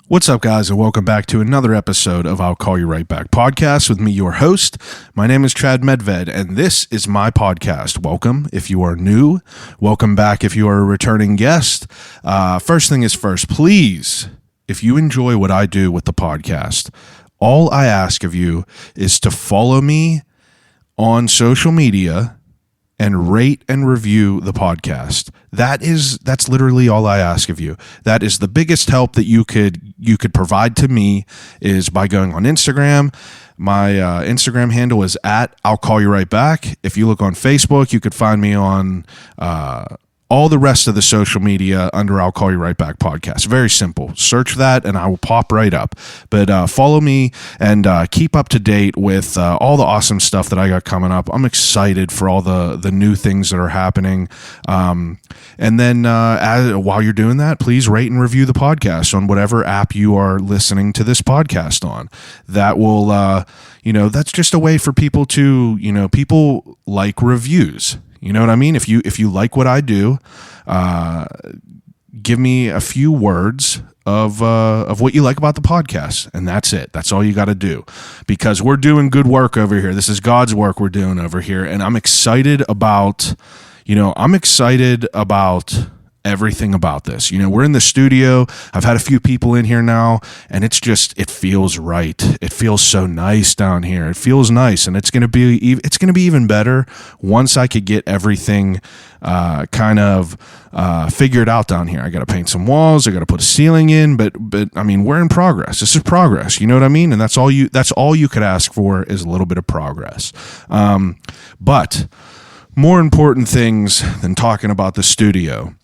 What's up, guys, and welcome back to another episode of I'll Call You Right Back podcast with me, your host. My name is Chad Medved, and this is my podcast. Welcome if you are new. Welcome back if you are a returning guest. First thing is first, please, if you enjoy what I do with the podcast, all I ask of you is to follow me on social media and rate and review the podcast. That's literally all I ask of you. That is the biggest help that you could provide to me is by going on Instagram. My Instagram handle is at I'll Call You Right Back. If you look on Facebook, you could find me on all the rest of the social media under I'll Call You Right Back podcast. Very simple. Search that and I will pop right up. But follow me and keep up to date with all the awesome stuff that I got coming up. I'm excited for all the new things that are happening. And then while you're doing that, please rate and review the podcast on whatever app you are listening to this podcast on. That will, that's just a way for people to, people like reviews. You know what I mean? If you like what I do, give me a few words of what you like about the podcast, and that's it. That's all you got to do, because we're doing good work over here. This is God's work we're doing over here, and I'm excited about everything about this. We're in the studio. I've had a few people in here now, and it feels right. It feels so nice down here. It feels nice, and it's going to be even better once I could get everything figured out down here. I got to paint some walls. I got to put a ceiling in, but I mean, we're in progress. This is progress. You know what I mean? And that's all you could ask for is a little bit of progress. But more important things than talking about the studio.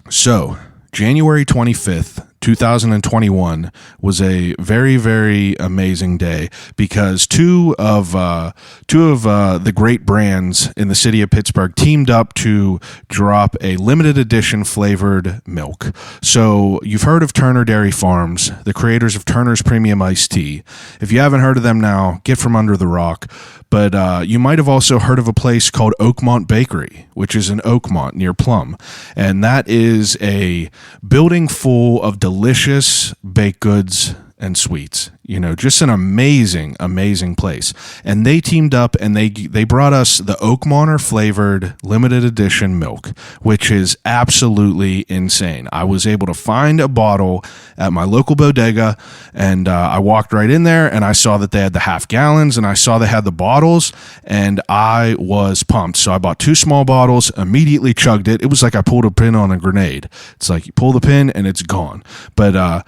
So, January 25th, 2021 was a very, very amazing day because two of the great brands in the city of Pittsburgh teamed up to drop a limited edition flavored milk. So you've heard of Turner Dairy Farms, the creators of Turner's Premium Iced Tea. If you haven't heard of them now, get from under the rock. But you might have also heard of a place called Oakmont Bakery, which is in Oakmont near Plum. And that is a building full of delicious baked goods and sweets. Just an amazing, amazing place. And they teamed up and they brought us the Oakmonter flavored limited edition milk, which is absolutely insane. I was able to find a bottle at my local bodega, and I walked right in there and I saw that they had the half gallons and I saw they had the bottles, and I was pumped. So I bought 2 small bottles, immediately chugged it. It was like I pulled a pin on a grenade. It's like you pull the pin and it's gone. But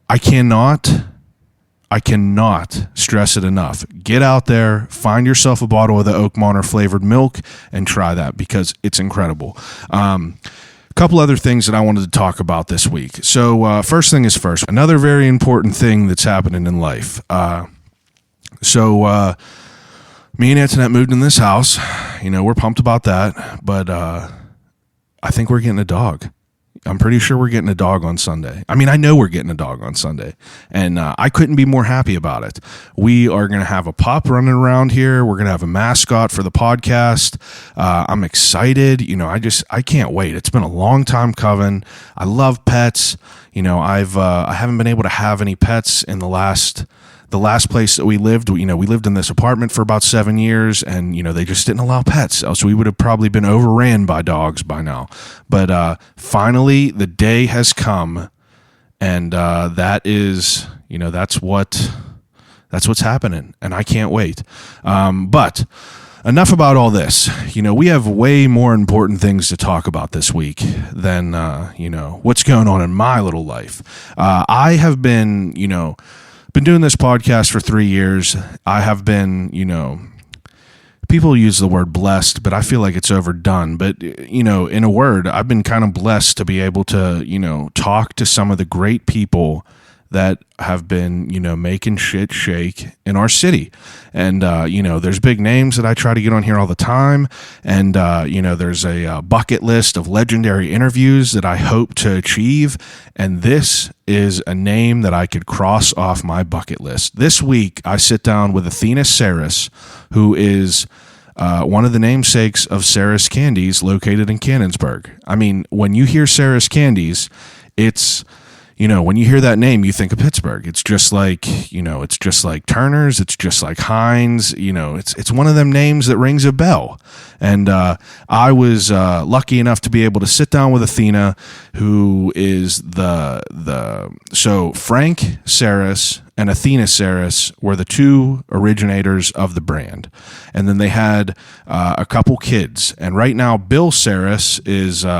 I cannot stress it enough. Get out there, find yourself a bottle of the Oakmonter flavored milk and try that because it's incredible. Couple other things that I wanted to talk about this week. So first thing is first, another very important thing that's happening in life. So me and Antoinette moved in this house. We're pumped about that, but I think we're getting a dog. I'm pretty sure we're getting a dog on Sunday. I mean, I know we're getting a dog on Sunday, and I couldn't be more happy about it. We are going to have a pup running around here. We're going to have a mascot for the podcast. I'm excited. I can't wait. It's been a long time coming. I love pets. I haven't been able to have any pets in the last place that we lived. We lived in this apartment for about 7 years, and they just didn't allow pets, else we would have probably been overran by dogs by now. But finally the day has come, and that is that's what's happening, and I can't wait. But enough about all this. We have way more important things to talk about this week than what's going on in my little life. I have been doing this podcast for 3 years. I have been, people use the word blessed, but I feel like it's overdone. But, in a word, I've been kind of blessed to be able to, talk to some of the great people that have been, making shit shake in our city. And, there's big names that I try to get on here all the time. And, there's a bucket list of legendary interviews that I hope to achieve. And this is a name that I could cross off my bucket list. This week, I sit down with Athena Sarris, who is one of the namesakes of Sarris Candies located in Canonsburg. I mean, when you hear Sarris Candies, it's when you hear that name, you think of Pittsburgh. It's just like, it's just like Turner's. It's just like Heinz. It's one of them names that rings a bell. And I was lucky enough to be able to sit down with Athena, who is so Frank Sarris and Athena Sarris were the two originators of the brand. And then they had a couple kids. And right now, Bill Sarris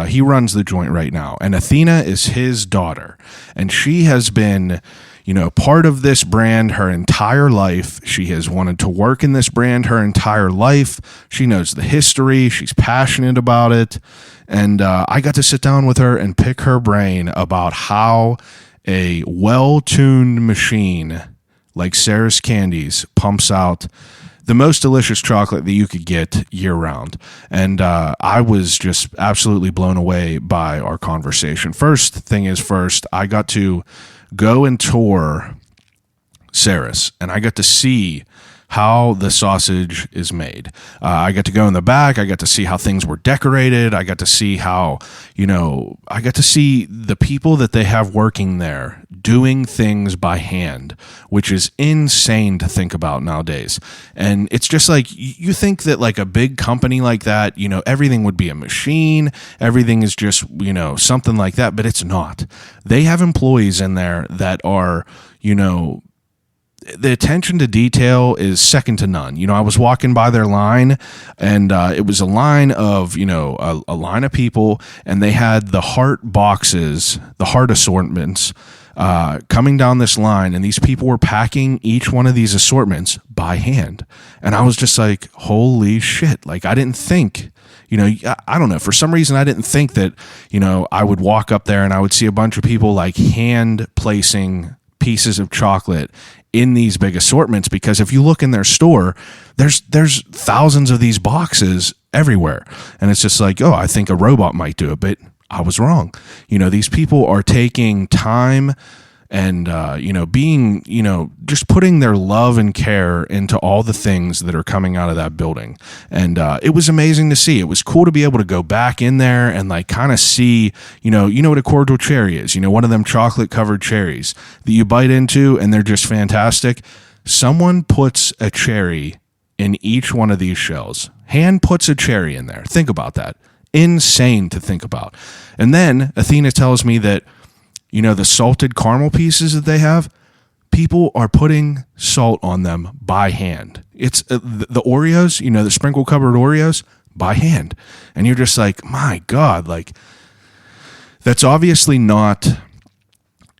he runs the joint right now. And Athena is his daughter. And she has been, part of this brand her entire life. She has wanted to work in this brand her entire life. She knows the history. She's passionate about it. And I got to sit down with her and pick her brain about how a well-tuned machine like Sarris Candies pumps out the most delicious chocolate that you could get year-round. And I was just absolutely blown away by our conversation. First thing is first, I got to go and tour Sarris, and I got to see how the sausage is made. I got to go in the back. I got to see how things were decorated. I got to see how, I got to see the people that they have working there doing things by hand, which is insane to think about nowadays. And it's just like, you think that like a big company like that, everything would be a machine. Everything is just, something like that, but it's not. They have employees in there that are, the attention to detail is second to none. I was walking by their line, and it was a line of, a line of people, and they had the heart boxes, the heart assortments, coming down this line, and these people were packing each one of these assortments by hand. And I was just like, holy shit. Like, I didn't think, I don't know. For some reason, I didn't think that, I would walk up there and I would see a bunch of people like hand placing pieces of chocolate in these big assortments, because if you look in their store, there's thousands of these boxes everywhere. And it's just like, I think a robot might do it, but I was wrong. These people are taking time and, being, just putting their love and care into all the things that are coming out of that building. And it was amazing to see. It was cool to be able to go back in there and like kind of see, what a cordial cherry is, one of them chocolate covered cherries that you bite into and they're just fantastic. Someone puts a cherry in each one of these shells. Hand puts a cherry in there. Think about that. Insane to think about. And then Athena tells me that, the salted caramel pieces that they have, people are putting salt on them by hand. It's the Oreos, the sprinkle covered Oreos, by hand. And you're just like, my God, like, that's obviously not,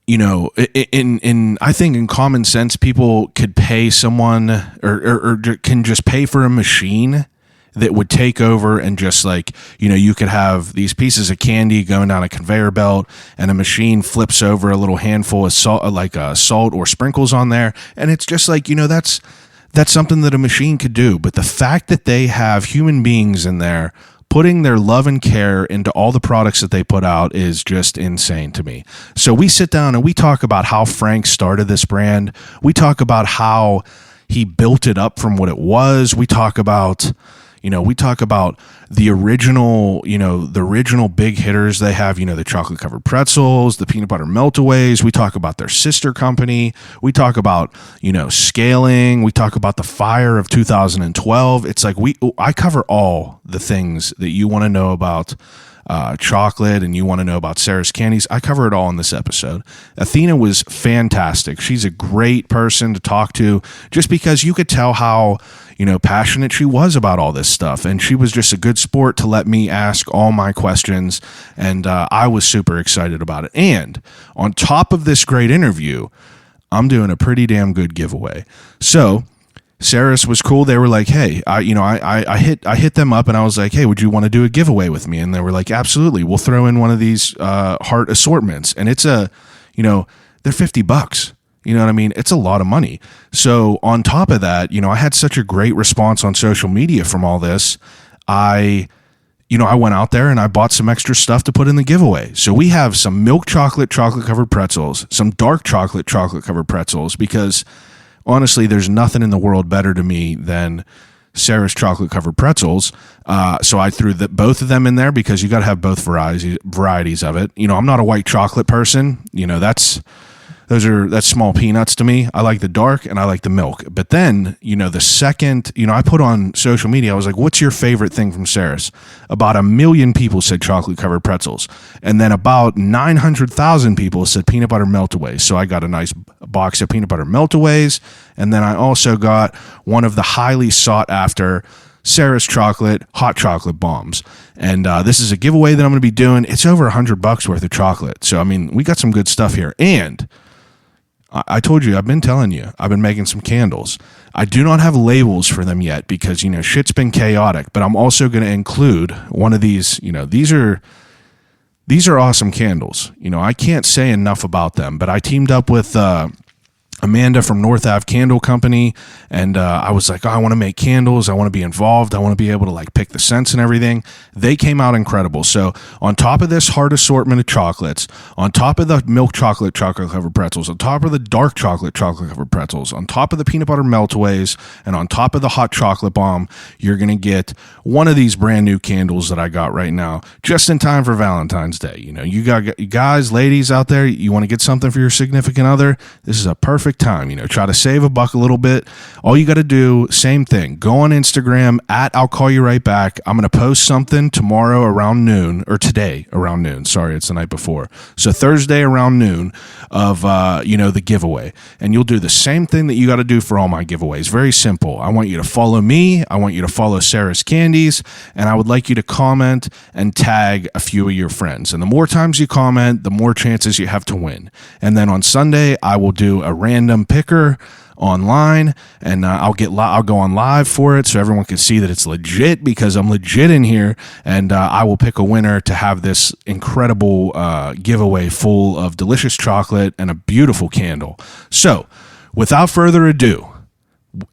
I think in common sense, people could pay someone or can just pay for a machine that would take over and just like, you could have these pieces of candy going down a conveyor belt and a machine flips over a little handful of salt, salt or sprinkles on there. And it's just like, that's something that a machine could do. But the fact that they have human beings in there putting their love and care into all the products that they put out is just insane to me. So we sit down and we talk about how Frank started this brand. We talk about how he built it up from what it was. We talk about the original big hitters they have, the chocolate covered pretzels, the peanut butter meltaways. We talk about their sister company. We talk about, scaling. We talk about the fire of 2012. It's like I cover all the things that you want to know about chocolate and you want to know about Sarris Candies. I cover it all in this episode. Athena was fantastic. She's a great person to talk to just because you could tell how, passionate she was about all this stuff. And she was just a good sport to let me ask all my questions. And I was super excited about it. And on top of this great interview, I'm doing a pretty damn good giveaway. So Sarris was cool. They were like, hey, I hit them up and I was like, hey, would you want to do a giveaway with me? And they were like, absolutely. We'll throw in one of these heart assortments. And it's they're $50. You know what I mean? It's a lot of money. So on top of that, I had such a great response on social media from all this. I went out there and I bought some extra stuff to put in the giveaway. So we have some milk chocolate covered pretzels, some dark chocolate covered pretzels, because honestly, there's nothing in the world better to me than Sarris chocolate covered pretzels. So I threw both of them in there because you got to have both varieties of it. I'm not a white chocolate person. That's small peanuts to me. I like the dark and I like the milk. But then, the second, I put on social media, I was like, what's your favorite thing from Sarris? About 1 million people said chocolate covered pretzels. And then about 900,000 people said peanut butter meltaways. So I got a nice box of peanut butter meltaways. And then I also got one of the highly sought after Sarris hot chocolate bombs. And this is a giveaway that I'm going to be doing. It's over $100 worth of chocolate. So, we got some good stuff here. And I told you, I've been telling you, I've been making some candles. I do not have labels for them yet because, shit's been chaotic, but I'm also going to include one of these, these are awesome candles. I can't say enough about them, but I teamed up with Amanda from North Ave Candle Company, and I was like, I want to make candles. I want to be involved. I want to be able to pick the scents and everything. They came out incredible. So on top of this hard assortment of chocolates, on top of the milk chocolate covered pretzels, on top of the dark chocolate covered pretzels, on top of the peanut butter meltaways, and on top of the hot chocolate bomb, you're going to get one of these brand new candles that I got right now, just in time for Valentine's Day. You got you guys, ladies out there, you want to get something for your significant other? This is a perfect time. Try to save a buck a little bit. All you got to do, same thing. Go on Instagram at I'll Call You Right Back. I'm going to post something tomorrow around noon, or today around noon. Sorry, it's the night before. So Thursday around noon of, the giveaway. And you'll do the same thing that you got to do for all my giveaways. Very simple. I want you to follow me. I want you to follow Sarris Candies. And I would like you to comment and tag a few of your friends. And the more times you comment, the more chances you have to win. And then on Sunday, I will do a random picker online, and I'll go on live for it so everyone can see that it's legit, because I'm legit in here, and I will pick a winner to have this incredible giveaway full of delicious chocolate and a beautiful candle. So without further ado,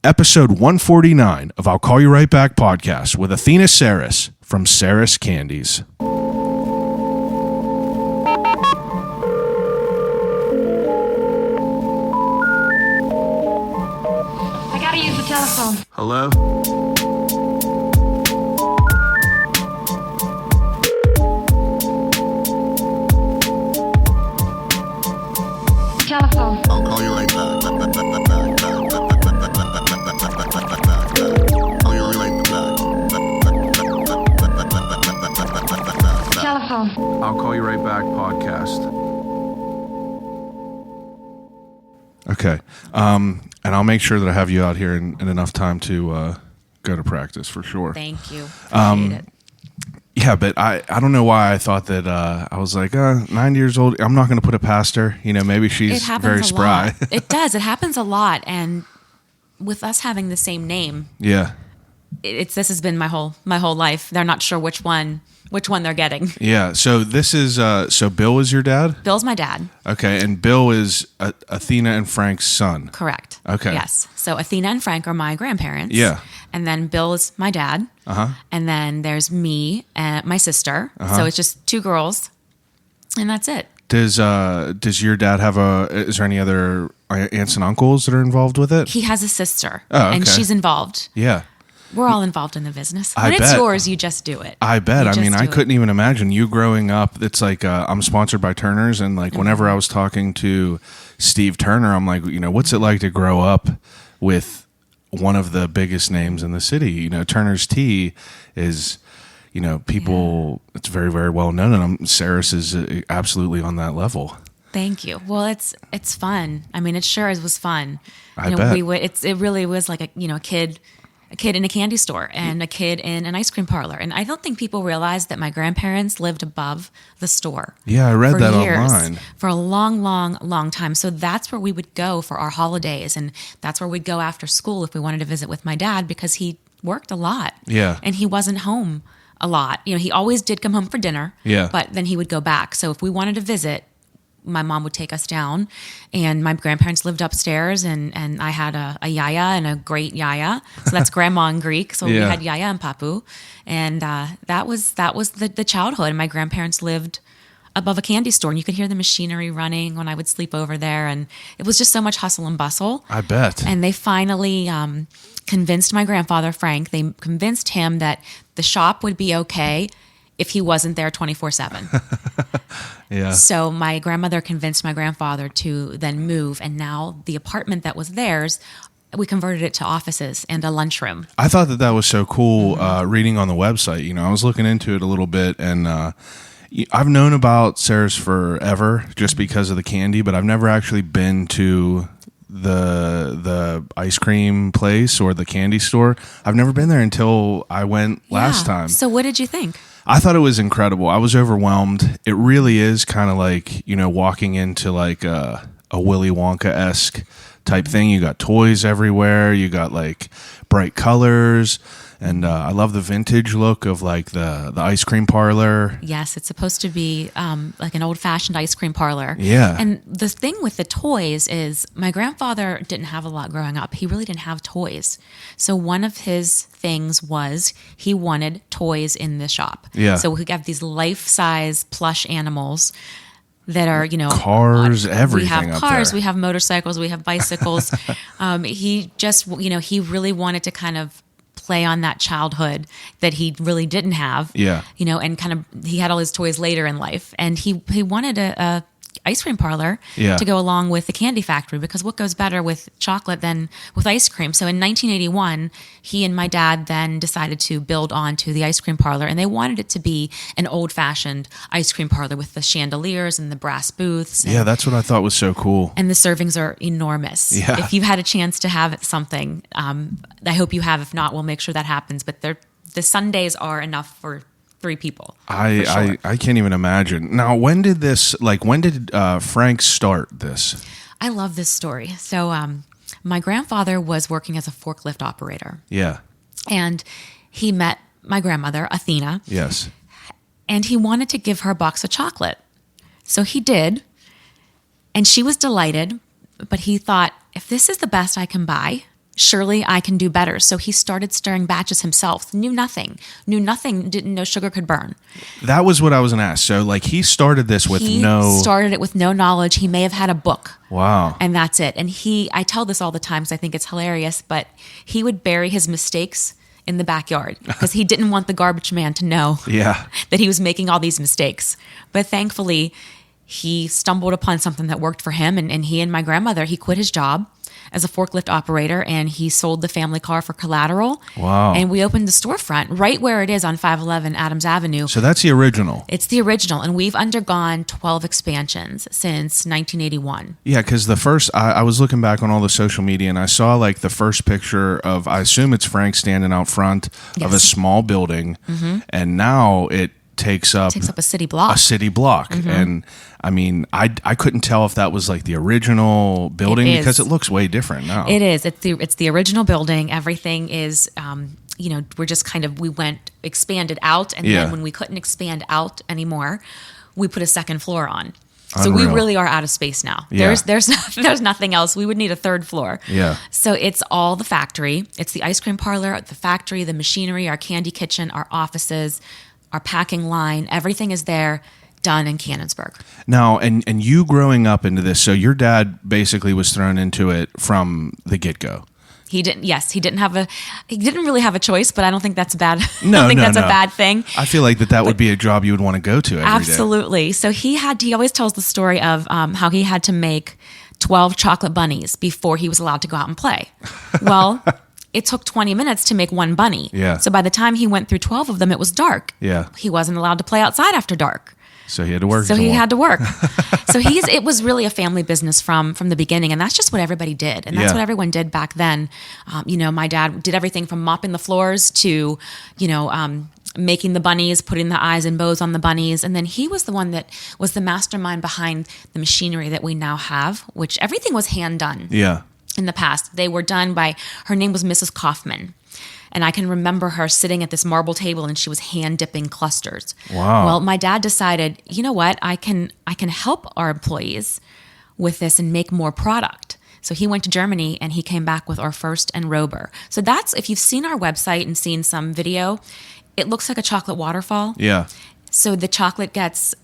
episode 149 of I'll Call You Right Back podcast with Athena Sarris from Sarris Candies. Telephone. Hello? Telephone. I'll call you right back. Call you right back. Telephone. I'll Call You Right Back podcast. Okay. And I'll make sure that I have you out here in enough time to go to practice for sure. Thank you. Appreciate it. Yeah, but I don't know why I thought that I was like, 9 years old. I'm not going to put it past her. Maybe she's very spry. It does. It happens a lot. And with us having the same name, yeah, this has been my whole life. They're not sure which one they're getting. Yeah. So this is so Bill is your dad? Bill's my dad. Okay, and Bill is Athena and Frank's son. Correct. Okay. Yes. So Athena and Frank are my grandparents. Yeah. And then Bill is my dad. Uh-huh. And then there's me and my sister. Uh-huh. So it's just 2 girls, and that's it. Does your dad have is there any other aunts and uncles that are involved with it? He has a sister, Oh, okay. and she's involved. Yeah. We're all involved in the business. I When it's bet. yours, you just do it. I bet. You I mean, just I do it. couldn't even imagine you growing up. It's like I'm sponsored by Turner's, and like whenever I was talking to Steve Turner, I'm like, what's it like to grow up with one of the biggest names in the city? Turner's Tea is, people. Yeah. It's very, very well known, and Sarris is absolutely on that level. Thank you. Well, it's fun. I mean, it sure was fun. I bet. It really was like a kid in a candy store and a kid in an ice cream parlor. And I don't think people realize that my grandparents lived above the store. Yeah, I read that years, online. For a long, long, long time. So that's where we would go for our holidays. And that's where we'd go after school if we wanted to visit with my dad, because he worked a lot. Yeah. And he wasn't home a lot. He always did come home for dinner. Yeah. But then he would go back. So if we wanted to visit, my mom would take us down, and my grandparents lived upstairs, and I had a yaya and a great yaya. So that's grandma in Greek. So Yeah. we had yaya and papu. And that was the childhood. And my grandparents lived above a candy store, and you could hear the machinery running when I would sleep over there. And it was just so much hustle and bustle. I bet. And they finally convinced my grandfather, Frank, they convinced him that the shop would be okay if he wasn't there 24/7. Yeah. So my grandmother convinced my grandfather to then move, and now the apartment that was theirs, we converted it to offices and a lunchroom. I thought that was so cool. Reading on the website, I was looking into it a little bit, and I've known about Sarris forever just because of the candy, but I've never actually been to the ice cream place or the candy store. I've never been there until I went last time. So what did you think? I thought it was incredible. I was overwhelmed. It really is kind of like, walking into like a Willy Wonka-esque type thing. You got toys everywhere. You got like bright colors. And I love the vintage look of like the ice cream parlor. Yes, it's supposed to be like an old-fashioned ice cream parlor. Yeah. And the thing with the toys is my grandfather didn't have a lot growing up. He really didn't have toys. So one of his things was he wanted toys in the shop. Yeah. So we have these life-size plush animals that are, cars, everything. We have up cars, there. we have motorcycles, we have bicycles. He just, he really wanted to kind of play on that childhood that he really didn't have. Yeah. And kind of he had all his toys later in life, and he wanted a ice cream parlor to go along with the candy factory, because what goes better with chocolate than with ice cream? So in 1981, he and my dad then decided to build onto the ice cream parlor, and they wanted it to be an old-fashioned ice cream parlor with the chandeliers and the brass booths. Yeah, that's what I thought was so cool. And the servings are enormous. Yeah. If you've had a chance to have something, I hope you have. If not, we'll make sure that happens. But the sundaes are enough for 3 people. I can't even imagine. Now, when did Frank start this? I love this story. So my grandfather was working as a forklift operator. Yeah. And he met my grandmother, Athena. Yes. And he wanted to give her a box of chocolate. So he did. And she was delighted. But he thought, if this is the best I can buy, surely I can do better. So he started stirring batches himself. Knew nothing, didn't know sugar could burn. That was what I was going to ask. So like he started this with He started it with no knowledge. He may have had a book. Wow. And that's it. And I tell this all the time because I think it's hilarious, but he would bury his mistakes in the backyard because he didn't want the garbage man to know that he was making all these mistakes. But thankfully, he stumbled upon something that worked for him, and he and my grandmother, he quit his job as a forklift operator, and he sold the family car for collateral. Wow. And we opened the storefront right where it is on 511 Adams Avenue. So that's the original. It's the original, and we've undergone 12 expansions since 1981. Yeah, because the first, I was looking back on all the social media, and I saw like the first picture of, I assume it's Frank standing out front of a small building, and now it takes up a city block. And I mean, I couldn't tell if that was like the original building because it looks way different now. It is. It's the original building. Everything is, we're just we expanded out, and then when we couldn't expand out anymore, we put a second floor on. So Unreal. we really are out of space now. Yeah. There's nothing else. We would need a third floor. Yeah. So it's all the factory. It's the ice cream parlor, the factory, the machinery, our candy kitchen, our offices, our packing line. Everything is there, done in Canonsburg. Now, and you growing up into this, so your dad basically was thrown into it from the get-go. He didn't really have a choice, but I don't think that's bad. No, I don't think that's no. a bad thing. I feel like that would be a job you would want to go to every day. Absolutely. So he always tells the story of how he had to make 12 chocolate bunnies before he was allowed to go out and play. Well, it took 20 minutes to make one bunny. Yeah. So by the time he went through 12 of them, it was dark. Yeah. He wasn't allowed to play outside after dark. So he had to work. So it was really a family business from the beginning, and that's just what everybody did, and that's what everyone did back then. My dad did everything from mopping the floors to, making the bunnies, putting the eyes and bows on the bunnies, and then he was the one that was the mastermind behind the machinery that we now have, which everything was hand done. Yeah. In the past, they were done by, her name was Mrs. Kaufman. And I can remember her sitting at this marble table and she was hand dipping clusters. Wow. Well, my dad decided, you know what, I can help our employees with this and make more product. So he went to Germany and he came back with our first enrober. So that's, if you've seen our website and seen some video, it looks like a chocolate waterfall. Yeah. So the chocolate gets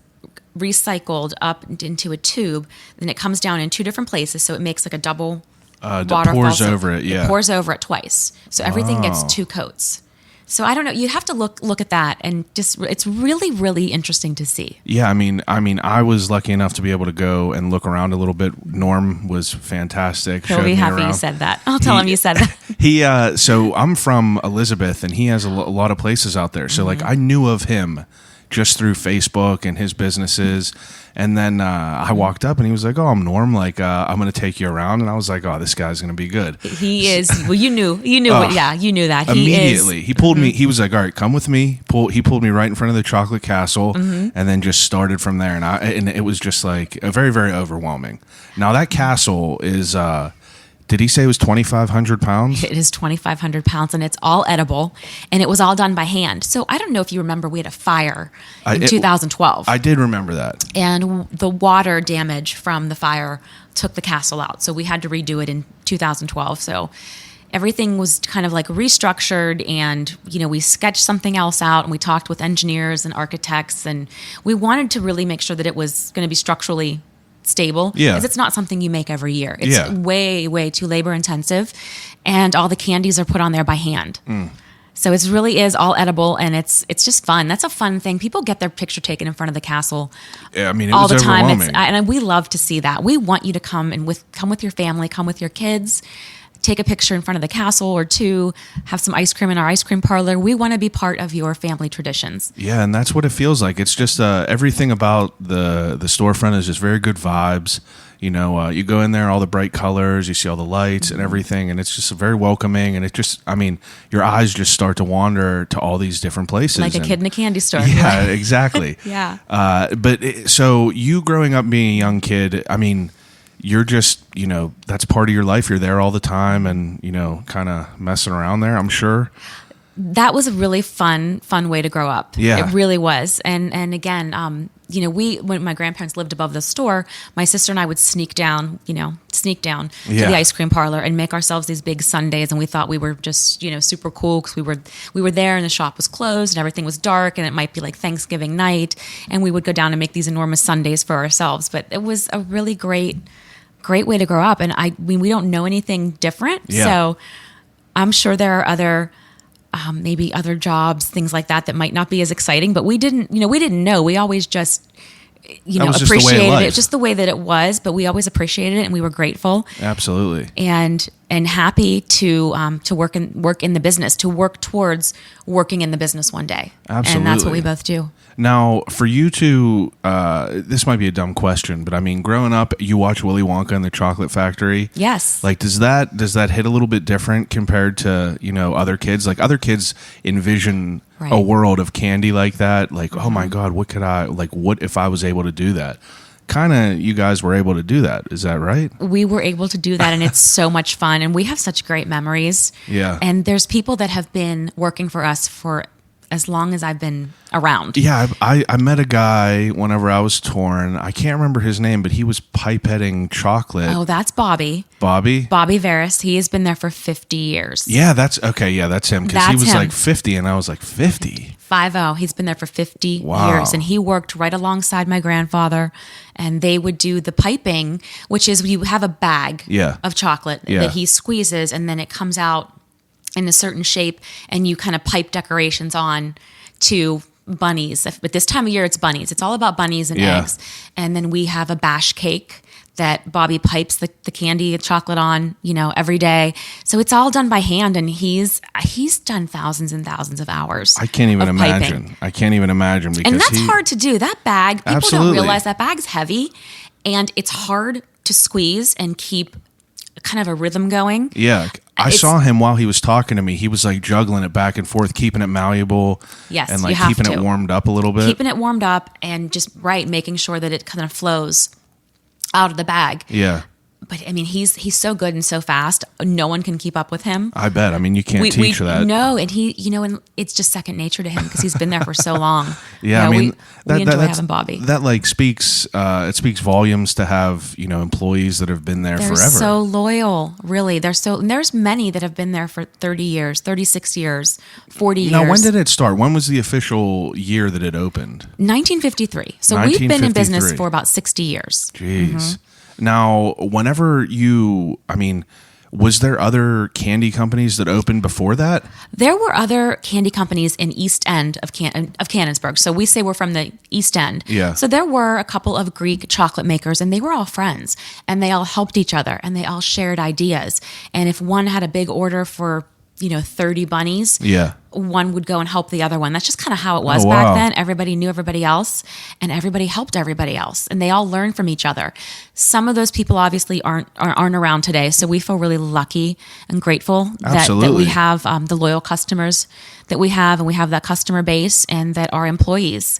recycled up into a tube, then it comes down in 2 different places. So it makes like a double that pours over it. Yeah, it pours over it twice, so everything gets 2 coats. So I don't know. You'd have to look at that, and just it's really, really interesting to see. Yeah, I mean, I was lucky enough to be able to go and look around a little bit. Norm was fantastic. He'll be happy you said that. I'll tell him you said that. So I'm from Elizabeth, and he has a lot of places out there. So like I knew of him just through Facebook and his businesses. And then I walked up and he was like, "Oh, I'm Norm. Like, I'm going to take you around." And I was like, "Oh, this guy's going to be good." He is. Well, you knew you knew that. Immediately. He pulled me. He was like, "All right, come with me." He pulled me right in front of the chocolate castle and then just started from there. And it was just like a very, very overwhelming. Now that castle is, did he say it was 2,500 pounds? It is 2,500 pounds, and it's all edible, and it was all done by hand. So I don't know if you remember, we had a fire in 2012. I did remember that. And the water damage from the fire took the castle out. So we had to redo it in 2012. So everything was kind of like restructured, and, we sketched something else out, and we talked with engineers and architects, and we wanted to really make sure that it was going to be structurally stable, because it's not something you make every year. It's way, way too labor intensive, and all the candies are put on there by hand. So it really is all edible, and it's just fun. That's a fun thing. People get their picture taken in front of the castle. Yeah, I mean, it all was the time. Overwhelming. And we love to see that. We want you to come with your family, come with your kids. Take a picture in front of the castle or 2, have some ice cream in our ice cream parlor. We want to be part of your family traditions. Yeah, and that's what it feels like. It's just everything about the storefront is just very good vibes. You go in there, all the bright colors, you see all the lights and everything, and it's just very welcoming. And it just, your eyes just start to wander to all these different places. Like a kid in a candy store. Yeah, exactly. Yeah. So you growing up being a young kid, you're just, that's part of your life. You're there all the time and, kind of messing around there, I'm sure. That was a really fun way to grow up. Yeah. It really was. And again, when my grandparents lived above the store, my sister and I would sneak down to the ice cream parlor and make ourselves these big sundaes. And we thought we were just, super cool because we were there and the shop was closed and everything was dark and it might be like Thanksgiving night. And we would go down and make these enormous sundaes for ourselves. But it was a really great way to grow up. And we don't know anything different. Yeah. So I'm sure there are other, maybe other jobs, things like that might not be as exciting, but we didn't know. We always just, appreciated it just the way that it was, but we always appreciated it and we were grateful. Absolutely. And happy to work in the business, to work towards working in the business one day. Absolutely. And that's what we both do. Now, for you to, this might be a dumb question, but growing up, you watch Willy Wonka and the Chocolate Factory. Yes. Like, does that hit a little bit different compared to, other kids? Like, other kids envision a world of candy like that. Like, oh my God, what if I was able to do that? Kind of, you guys were able to do that. Is that right? We were able to do that, and it's so much fun, and we have such great memories. Yeah. And there's people that have been working for us for as long as I've been around. Yeah, I met a guy whenever I was torn. I can't remember his name, but he was pipetting chocolate. Oh, that's Bobby. Bobby Veris. He has been there for 50 years. Yeah, that's okay. Yeah, that's him. Because he was him. like 50, and I was like 50. 50. He's been there for 50 years, and he worked right alongside my grandfather. And they would do the piping, which is you have a bag of chocolate that he squeezes, and then it comes out in a certain shape, and you kind of pipe decorations on to bunnies. But this time of year, it's bunnies. It's all about bunnies and eggs. And then we have a bash cake that Bobby pipes the candy and chocolate on, every day. So it's all done by hand, and he's done thousands and thousands of hours. I can't even imagine. Piping. I can't even imagine because and that's hard to do. That bag, people Absolutely. don't realize that bag's heavy, and it's hard to squeeze and keep kind of a rhythm going. Yeah. I saw him while he was talking to me. He was like juggling it back and forth, keeping it malleable. Yes, and like you have keeping to. it warmed up a little bit. Keeping it warmed up and just making sure that it kind of flows out of the bag. Yeah. But he's so good and so fast. No one can keep up with him. I bet. You can't teach that. No, and and it's just second nature to him because he's been there for so long. Yeah, we enjoy having Bobby. That speaks. It speaks volumes to have employees that have been there They're forever. So loyal, really. And there's many that have been there for 30 years, 36 years, 40 years. Now, when did it start? When was the official year that it opened? 1953. So we've been in business for about 60 years. Jeez. Mm-hmm. Now, whenever you, Was there other candy companies that opened before that? There were other candy companies in East End of Canonsburg. So we say we're from the East End. Yeah. So there were a couple of Greek chocolate makers, and they were all friends, and they all helped each other, and they all shared ideas. And if one had a big order for 30 bunnies, Yeah. one would go and help the other one. That's just kind of how it was Oh, back wow. then. Everybody knew everybody else, and everybody helped everybody else, and they all learned from each other. Some of those people obviously aren't around today, so we feel really lucky and grateful that we Absolutely. have the loyal customers that we have, and we have that customer base, and that our employees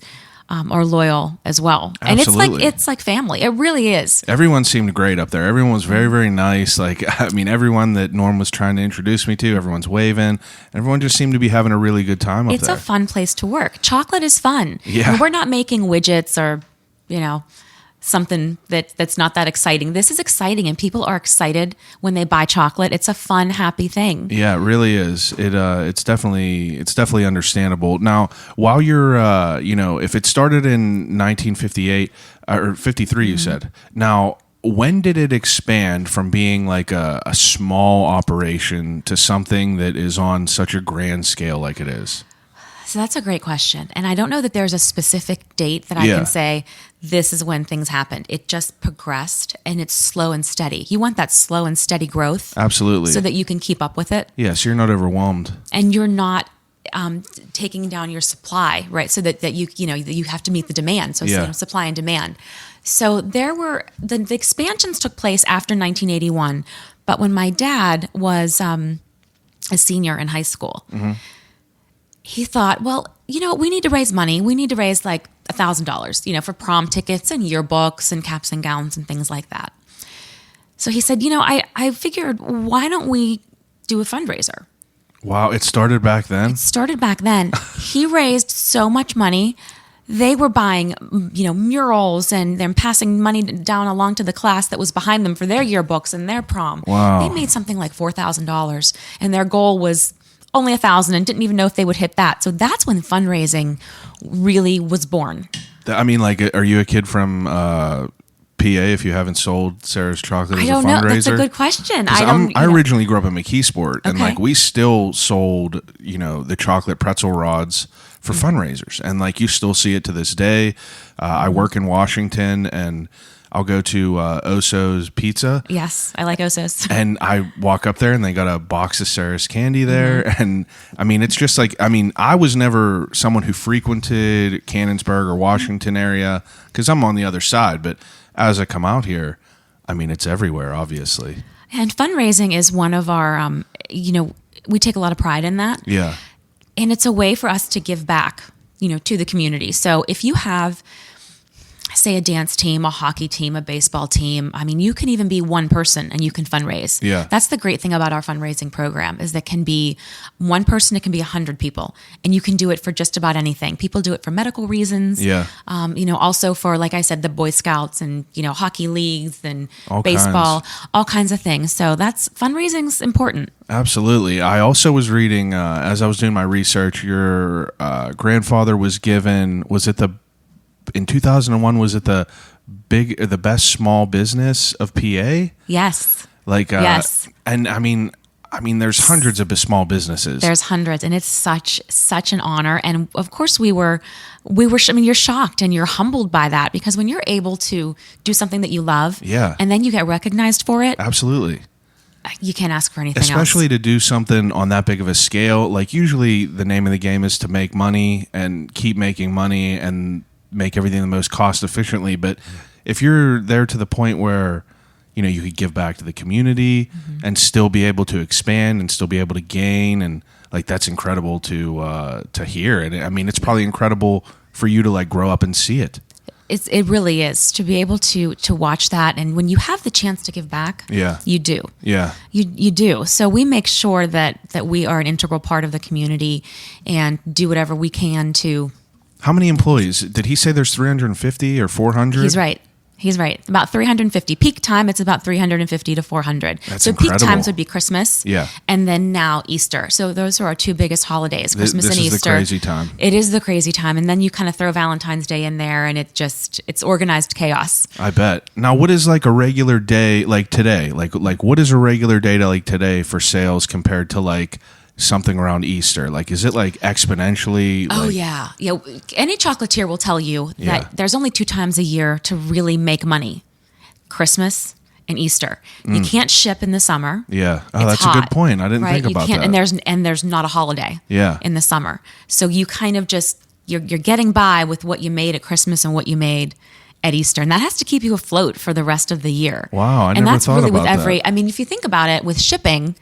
are loyal as well. Absolutely. And it's like family. It really is. Everyone seemed great up there. Everyone was very, very nice. Like, I mean, everyone that Norm was trying to introduce me to, everyone's waving. Everyone just seemed to be having a really good time up It's there. a fun place to work. Chocolate is fun. Yeah. And we're not making widgets or, something that's not that exciting. This is exciting, and people are excited when they buy chocolate. It's a fun, happy thing. Yeah, it really is. It's definitely understandable. Now, while you're, if it started in 1958 or 53, you said. Now, when did it expand from being like a small operation to something that is on such a grand scale like it is? So that's a great question. And I don't know that there's a specific date that I Yeah. can say this is when things happened. It just progressed, and it's slow and steady. You want that slow and steady growth Absolutely. so that you can keep up with it, Yeah, so you're not overwhelmed. and you're not taking down your supply, right? So that you have to meet the demand. So Yeah. supply and demand. So there were the expansions took place after 1981, but when my dad was a senior in high school, he thought, well, we need to raise money. We need to raise like $1,000, for prom tickets and yearbooks and caps and gowns and things like that. So he said, I figured, why don't we do a fundraiser? Wow, it started back then? Started back then. He raised so much money. They were buying, murals, and they're passing money down along to the class that was behind them for their yearbooks and their prom. Wow. They made something like $4,000, and their goal was only $1,000, and didn't even know if they would hit that. So that's when fundraising really was born. I mean, like, are you a kid from PA if you haven't sold Sarris chocolate as I don't a fundraiser? know. That's a good question. 'Cause I originally grew up in McKeesport, and Okay. like we still sold, the chocolate pretzel rods for fundraisers, and like you still see it to this day. I work in Washington, and I'll go to Oso's Pizza. Yes, I like Osos. And I walk up there, and they got a box of Sarris candy there. Mm-hmm. And I mean, it's just like, I was never someone who frequented Canonsburg or Washington area because I'm on the other side. But as I come out here, it's everywhere, obviously. And fundraising is one of our, we take a lot of pride in that. Yeah. And it's a way for us to give back, to the community. So if you have, say, a dance team, a hockey team, a baseball team, you can even be one person and you can fundraise. Yeah. That's the great thing about our fundraising program, is that can be one person, it can be 100 people, and you can do it for just about anything. People do it for medical reasons. Yeah. Also for, like I said, the Boy Scouts and, hockey leagues and All baseball, all kinds of things. So fundraising's important. Absolutely. I also was reading, as I was doing my research, your grandfather was given, in 2001, was it the best small business of PA? Yes. Yes. And there's hundreds of small businesses. There's hundreds, and it's such an honor. And of course we were, you're shocked and you're humbled by that, because when you're able to do something that you love, Yeah. and then you get recognized for it, Absolutely. you can't ask for anything Especially else. to do something on that big of a scale. Like, usually the name of the game is to make money and keep making money and make everything the most cost efficiently. But if you're there to the point where, you could give back to the community and still be able to expand and still be able to gain, and like, that's incredible to hear. And it's probably incredible for you to like grow up and see it. It really is, to be able to watch that. And when you have the chance to give back, Yeah. you do. Yeah. You do. So we make sure that we are an integral part of the community and do whatever we can to. How many employees? Did he say there's 350 or 400? He's right. He's right. About 350. Peak time, it's about 350 to 400. That's so incredible. peak times would be Christmas. Yeah. And then now Easter. So those are our two biggest holidays, Christmas and Easter. This is the crazy time. It is the crazy time. And then you kind of throw Valentine's Day in there and it's organized chaos. I bet. Now, what is like a regular day like today? Like what is a regular day like today for sales compared to like something around Easter? Like, is it like exponentially? Oh, like, yeah. Any chocolatier will tell you that Yeah. there's only 2 times a year to really make money. Christmas and Easter. You can't ship in the summer. Yeah. Oh, It's that's hot, a good point. I didn't right? think about you can't, that. And there's not a holiday Yeah. in the summer. So you kind of just, you're getting by with what you made at Christmas and what you made at Easter. And that has to keep you afloat for the rest of the year. Wow, I and never that's thought really about with every, that. I mean, if you think about it, with shipping,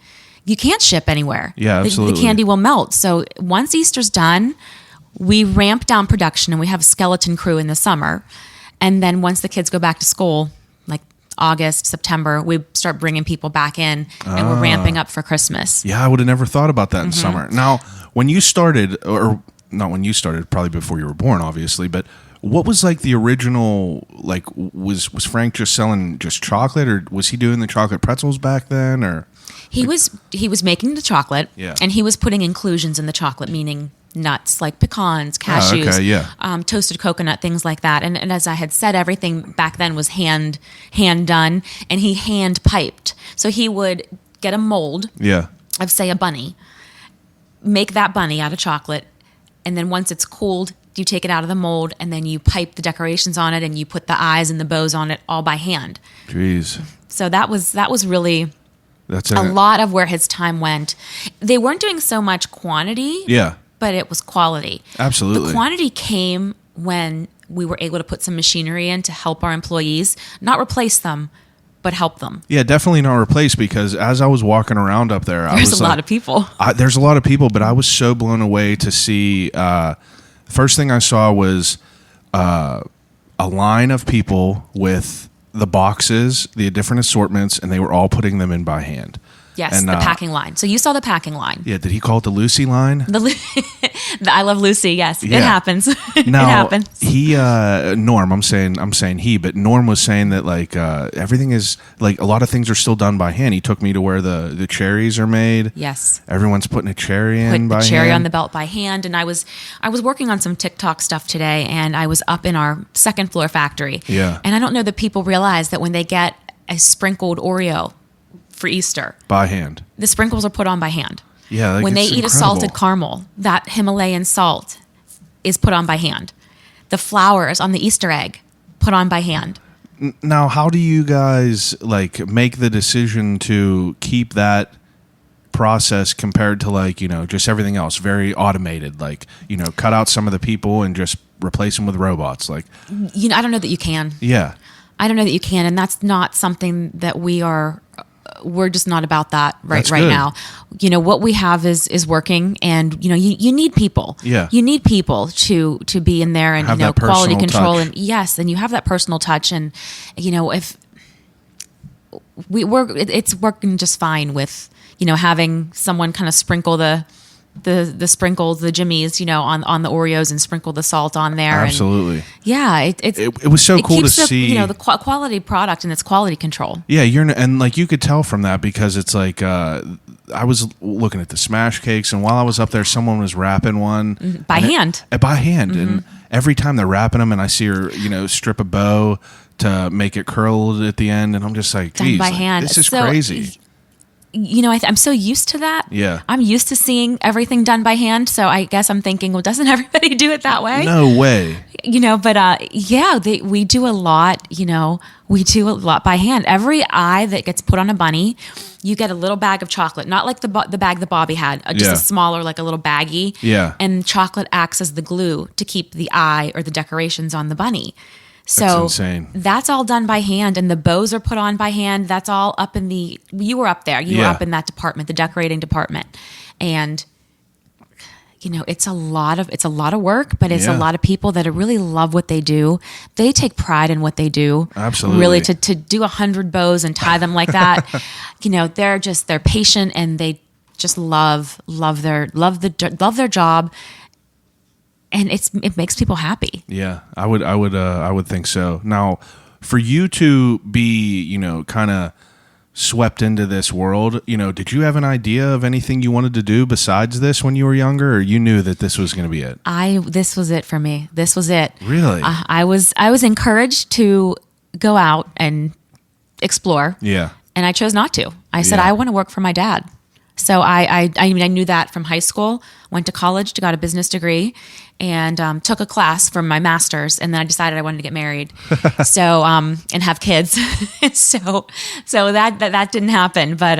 you can't ship anywhere. Yeah, The absolutely. candy will melt. So once Easter's done, we ramp down production and we have a skeleton crew in the summer. And then once the kids go back to school, like August, September, we start bringing people back in and we're ramping up for Christmas. Yeah, I would have never thought about that in Mm-hmm. summer. Now, when you started, or not when you started, probably before you were born, obviously, but what was like the original, like, was Frank just selling just chocolate, or was he doing the chocolate pretzels back then, or? He was making the chocolate, Yeah. and he was putting inclusions in the chocolate, meaning nuts like pecans, cashews, okay, yeah. toasted coconut, things like that. And as I had said, everything back then was hand done, and he hand piped. So he would get a mold Yeah. of, say, a bunny, make that bunny out of chocolate, and then once it's cooled, you take it out of the mold, and then you pipe the decorations on it, and you put the eyes and the bows on it all by hand. Jeez. So that was really That's a lot of where his time went. They weren't doing so much quantity, Yeah. but it was quality. Absolutely. The quantity came when we were able to put some machinery in to help our employees, not replace them, but help them. Yeah, definitely not replaced, because as I was walking around up there, There's a lot of people. There's a lot of people, but I was so blown away to see. First thing I saw was a line of people with the boxes, the different assortments, and they were all putting them in by hand. Yes, And, the packing line. So you saw the packing line. Yeah, did he call it the Lucy line? The I Love Lucy. Yes, Yeah. it happens. It Now, happens. he Norm, I'm saying he, but Norm was saying that like everything is like a lot of things are still done by hand. He took me to where the cherries are made. Yes. Everyone's putting a cherry in Put by the cherry hand. on the belt by hand, and I was working on some TikTok stuff today, and I was up in our second floor factory. Yeah. And I don't know that people realize that when they get a sprinkled Oreo for Easter, by hand. the sprinkles are put on by hand. Yeah, like, when they it's eat a incredible. salted caramel, that Himalayan salt is put on by hand. The flowers on the Easter egg put on by hand. Now, how do you guys like make the decision to keep that process compared to like, just everything else very automated, like, cut out some of the people and just replace them with robots? Like, I don't know that you can. yeah. I don't know that you can, and that's not something that we're just not about that That's right good. now. What we have is working, and you need people. Yeah. You need people to be in there and Have that quality personal control touch. and yes, and you have that personal touch, and if it's working just fine with having someone kind of sprinkle the sprinkles, the jimmies, on the Oreos and sprinkle the salt on there. Absolutely. And yeah, It was so cool to keeps see. the quality product and its quality control. Yeah, and like you could tell from that, because it's like I was looking at the smash cakes, and while I was up there, someone was wrapping one By and hand. by hand, Mm-hmm. and every time they're wrapping them, and I see her, strip a bow to make it curled at the end, and I'm just like, Done geez, by like, hand. this is So, crazy. I'm so used to that. Yeah. I'm used to seeing everything done by hand. So I guess I'm thinking, well, doesn't everybody do it that way? No way. But we do a lot, we do a lot by hand. Every eye that gets put on a bunny, you get a little bag of chocolate, not like the bag that Bobby had, just Yeah. a smaller, like a little baggie. Yeah. And chocolate acts as the glue to keep the eye or the decorations on the bunny. So That's insane. that's all done by hand, and the bows are put on by hand. That's all up in you were up there. You were Yeah. up in that department, the decorating department. And it's a lot of work, but it's a Yeah. lot of people that really love what they do. They take pride in what they do. Absolutely. Really to do 100 bows and tie them like that. they're patient, and they just love their job. And it makes people happy. Yeah, I would think so. Now, for you to be, kind of swept into this world, did you have an idea of anything you wanted to do besides this when you were younger, or you knew that this was going to be it? This was it for me. This was it. Really? I was encouraged to go out and explore. Yeah. And I chose not to. I said, I want to work for my dad. So I knew that from high school, went to college, got a business degree, and took a class for my master's. And then I decided I wanted to get married, so and have kids. so that didn't happen. But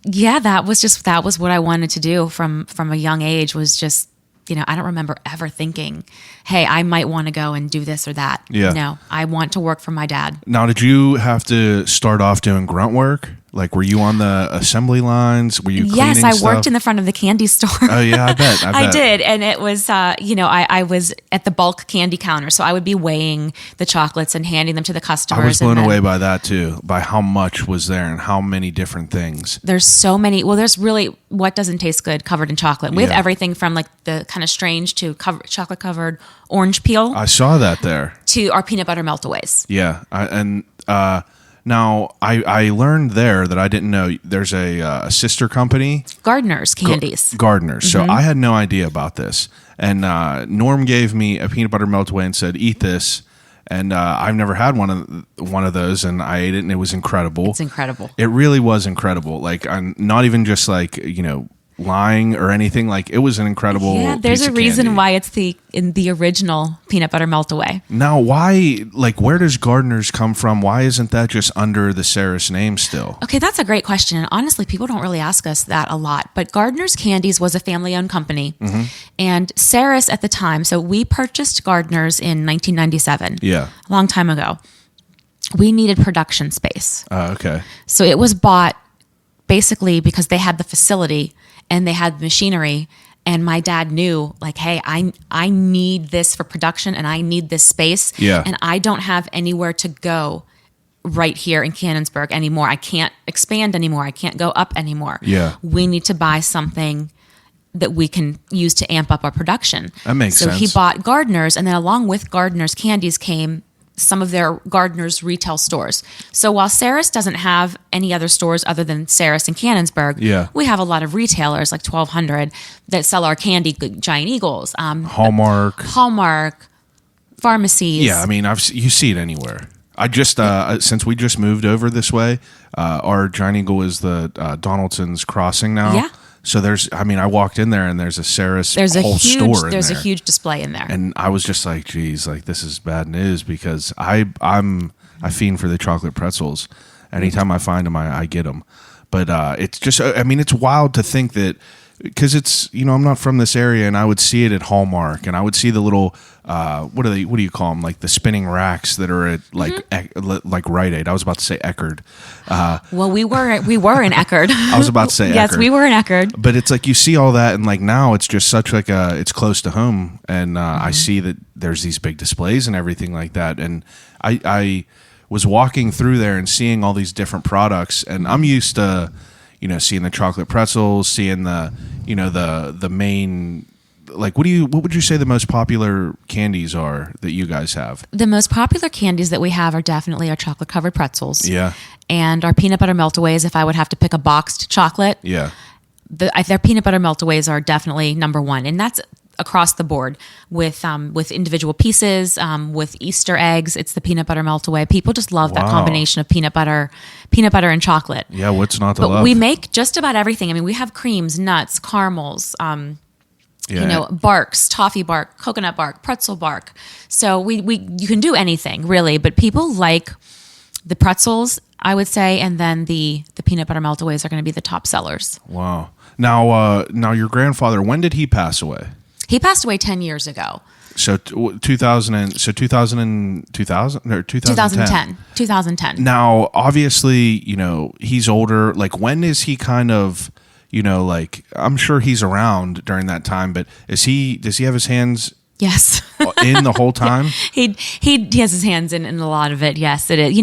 that was what I wanted to do from a young age. Was just, I don't remember ever thinking, hey, I might want to go and do this or that. Yeah. No, I want to work for my dad. Now, did you have to start off doing grunt work? Like, were you on the assembly lines? Were you cleaning Yes, I stuff? worked in the front of the candy store. Oh, yeah, I bet. I did. And it was, I was at the bulk candy counter. So I would be weighing the chocolates and handing them to the customers. I was blown away by that, too, by how much was there and how many different things. There's so many. Well, there's really what doesn't taste good covered in chocolate. We have everything from like the kind of strange to chocolate covered orange peel. I saw that there. To our peanut butter meltaways. Yeah. Now, I learned there that I didn't know there's a sister company. Gardeners Candies. Gardeners. So I had no idea about this. And Norm gave me a peanut butter meltaway and said, eat this. And I've never had one of those, and I ate it, and it was incredible. It's incredible. It really was incredible. Like, I'm not even just like, lying or anything. Like, it was an incredible there's piece a of reason candy. why it's in the original peanut butter meltaway. Now, why, like, where does Gardeners come from? Why isn't that just under the Sarris name still? Okay, that's a great question. And honestly, people don't really ask us that a lot. But Gardeners Candies was a family-owned company. Mm-hmm. And Sarris at the time, so we purchased Gardeners in 1997. Yeah. A long time ago. We needed production space. Okay. So it was bought basically because they had the facility and they had machinery, and my dad knew, like, hey, I need this for production, and I need this space, and I don't have anywhere to go right here in Canonsburg anymore. I can't expand anymore. I can't go up anymore. Yeah. We need to buy something that we can use to amp up our production. That makes sense. So he bought Gardeners, and then along with Gardeners Candies came some of their Gardeners retail stores. So while Sarris doesn't have any other stores other than Sarris and Canonsburg, we have a lot of retailers, like 1,200, that sell our candy, Giant Eagles, Hallmark, pharmacies. Yeah, I mean, you see it anywhere. I just since we just moved over this way, our Giant Eagle is the Donaldson's Crossing now. Yeah. So I walked in there and there's a Sarris whole store in there. There's a huge display in there. And I was just like, geez, like this is bad news because I fiend for the chocolate pretzels. Anytime I find them, I get them. But it's just, it's wild to think that, because it's, I'm not from this area, and I would see it at Hallmark, and I would see the little, what do you call them? Like the spinning racks that are at like Rite Aid. I was about to say Eckerd. Well, we were in Eckerd. I was about to say Eckerd. Yes, we were in Eckerd. But it's like you see all that, and like now it's just such like it's close to home, and I see that there's these big displays and everything like that, and I was walking through there and seeing all these different products, and I'm used to, seeing the chocolate pretzels, seeing the main, like, what would you say the most popular candies are that you guys have? The most popular candies that we have are definitely our chocolate covered pretzels. Yeah. And our peanut butter meltaways, if I would have to pick a boxed chocolate. Yeah. Their peanut butter meltaways are definitely number one. And that's across the board with individual pieces, with Easter eggs. It's the peanut butter meltaway. People just love that combination of peanut butter and chocolate. Yeah, what's not to love? But we make just about everything. I mean, we have creams, nuts, caramels, barks, toffee bark, coconut bark, pretzel bark. So you can do anything really, but people like the pretzels, I would say, and then the peanut butter meltaways are going to be the top sellers. Wow. Now your grandfather, when did he pass away? He passed away 10 years ago. So 2010. 2010. Now, obviously, he's older. Like, when is he kind of, like, I'm sure he's around during that time, but does he have his hands? Yes. In the whole time? He has his hands in a lot of it. Yes, it is.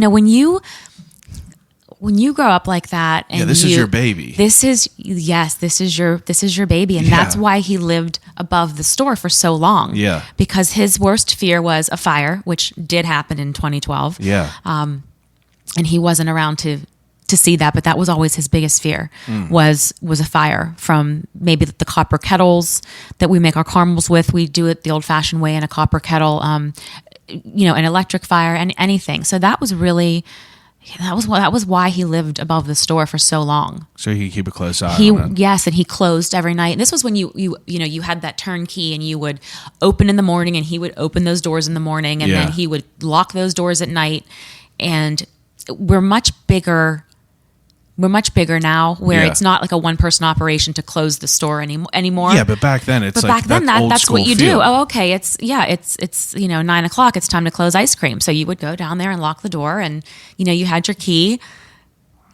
When you grow up like that, and this is your baby. This is your baby, and that's why he lived above the store for so long. Yeah. Because his worst fear was a fire, which did happen in 2012. Yeah. And he wasn't around to see that, but that was always his biggest fear was a fire from maybe the copper kettles that we make our caramels with. We do it the old fashioned way in a copper kettle, an electric fire and anything. So that was really, that was why he lived above the store for so long. So he could keep a close eye on it. Yes, and he closed every night. And this was when you had that turnkey, and you would open in the morning, and he would open those doors in the morning, and then he would lock those doors at night. And we're much bigger now, where it's not like a one-person operation to close the store anymore. Yeah, but back then that's what you feel. do. Oh, okay. It's 9:00. It's time to close ice cream. So you would go down there and lock the door, and you had your key.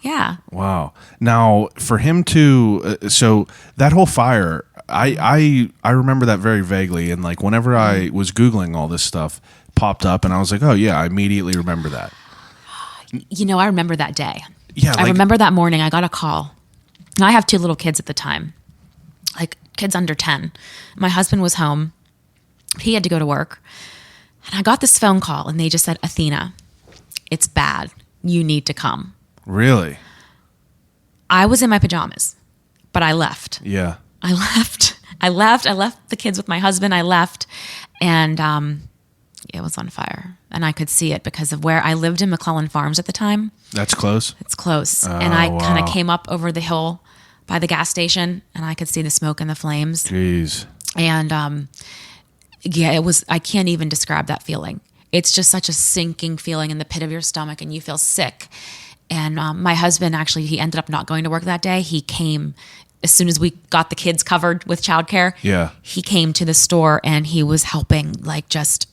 Yeah. Wow. Now for him to so that whole fire, I remember that very vaguely, and like whenever I was Googling all this stuff, popped up, and I was like, oh yeah, I immediately remember that. I remember that day. Yeah, I remember that morning I got a call. And I have 2 little kids at the time, like kids under 10. My husband was home. He had to go to work. And I got this phone call, and they just said, Athena, it's bad. You need to come. Really? I was in my pajamas, but I left. Yeah. I left. I left the kids with my husband. I left, and it was on fire. And I could see it because of where I lived in McClellan Farms at the time. That's close? It's close. And I kind of came up over the hill by the gas station, and I could see the smoke and the flames. Jeez. And it was, I can't even describe that feeling. It's just such a sinking feeling in the pit of your stomach, and you feel sick. And my husband, actually, he ended up not going to work that day. He came as soon as we got the kids covered with childcare. Yeah. He came to the store, and he was helping, like, just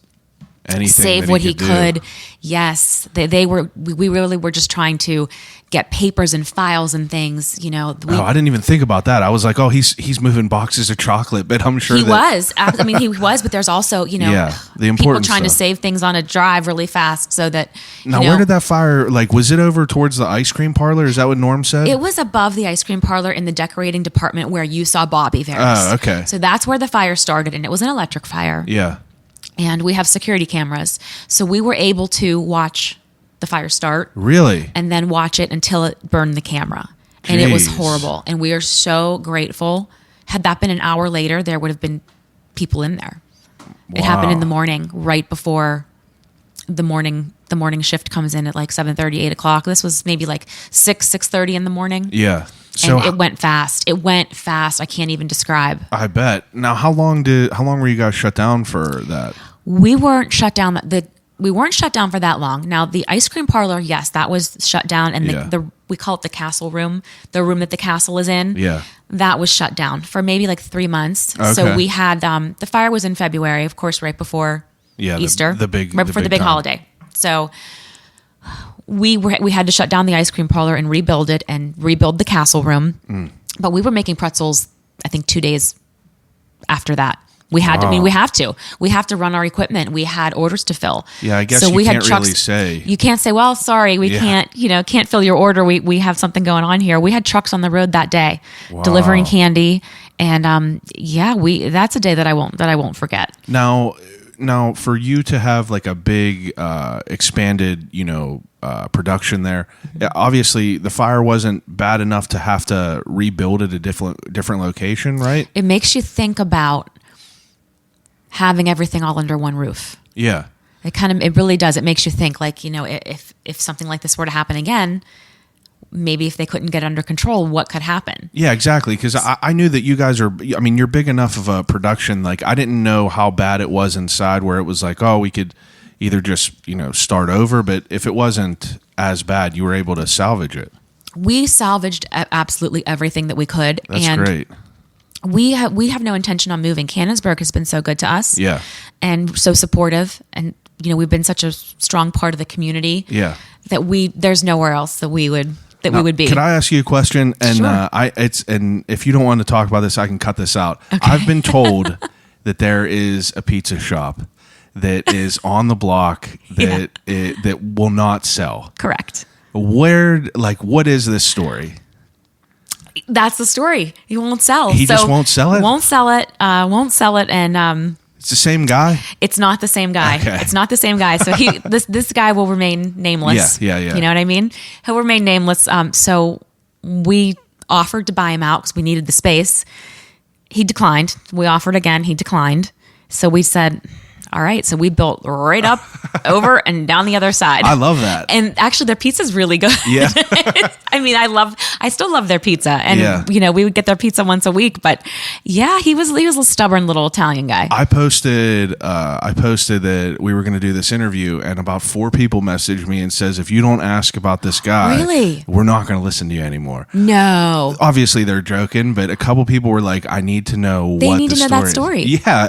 anything save what he could. Yes, we really were just trying to get papers and files and things. I didn't even think about that. I was like, oh, he's moving boxes of chocolate, but I'm sure he was. I mean, he was, but there's also the important people trying stuff. to save things on a drive really fast so that. Now, where did that fire? Like, was it over towards the ice cream parlor? Is that what Norm said? It was above the ice cream parlor in the decorating department where you saw Bobby Varys. Oh, okay. So that's where the fire started, and it was an electric fire. Yeah. And we have security cameras. So we were able to watch the fire start. Really? And then watch it until it burned the camera. And it was horrible. And we are so grateful. Had that been an hour later, there would have been people in there. Wow. It happened in the morning, right before the morning shift comes in at like 7:30, 8 o'clock. This was maybe like 6:30 in the morning. Yeah. So and it went fast. I can't even describe. I bet. Now, how long were you guys shut down for that? We weren't shut down. We weren't shut down for that long. Now, the ice cream parlor, yes, that was shut down, and we call it the castle room, the room that the castle is in. Yeah, that was shut down for maybe like 3 months. Okay. So we had the fire was in February, of course, right before Easter, right before the big holiday. So we had to shut down the ice cream parlor and rebuild it and rebuild the castle room. But we were making pretzels, I think, 2 days after that. We had to. I mean, we have to run our equipment. We had orders to fill. Yeah, I guess so you can't really say. You can't say, well, sorry, we can't fill your order. We have something going on here. We had trucks on the road that day delivering candy. And that's a day that I won't forget. Now for you to have like a big expanded, production there, obviously the fire wasn't bad enough to have to rebuild at a different location, right? It makes you think about having everything all under one roof. Yeah. It really does. It makes you think, like, if something like this were to happen again, maybe if they couldn't get under control, what could happen? Yeah, exactly. Because I knew that you guys you're big enough of a production. Like, I didn't know how bad it was inside, where it was like, oh, we could either just, start over. But if it wasn't as bad, you were able to salvage it. We salvaged absolutely everything that we could. That's great. We have no intention on moving. Canonsburg has been so good to us. Yeah. And so supportive. And, we've been such a strong part of the community. Yeah. That there's nowhere else that we would be. Could I ask you a question? And sure. And if you don't want to talk about this, I can cut this out. Okay. I've been told that there is a pizza shop that is on the block that will not sell. Correct. What is this story? That's the story. He won't sell. He just won't sell it? Won't sell it. Won't sell it. And It's the same guy? it's not the same guy. Okay. It's not the same guy. So this guy will remain nameless. Yeah. You know what I mean? He'll remain nameless. So we offered to buy him out because we needed the space. He declined. We offered again. He declined. So we said, all right. So we built right up, over, and down the other side. I love that. And actually, their pizza's really good. Yeah. I mean, I still love their pizza. And, Yeah. we would get their pizza once a week. But yeah, he was a stubborn little Italian guy. I posted that we were going to do this interview, and about 4 people messaged me and says, if you don't ask about this guy, Really? we're not going to listen to you anymore. No. Obviously, they're joking, but a couple people were like, I need to know They what need the to know that story story. is. Yeah,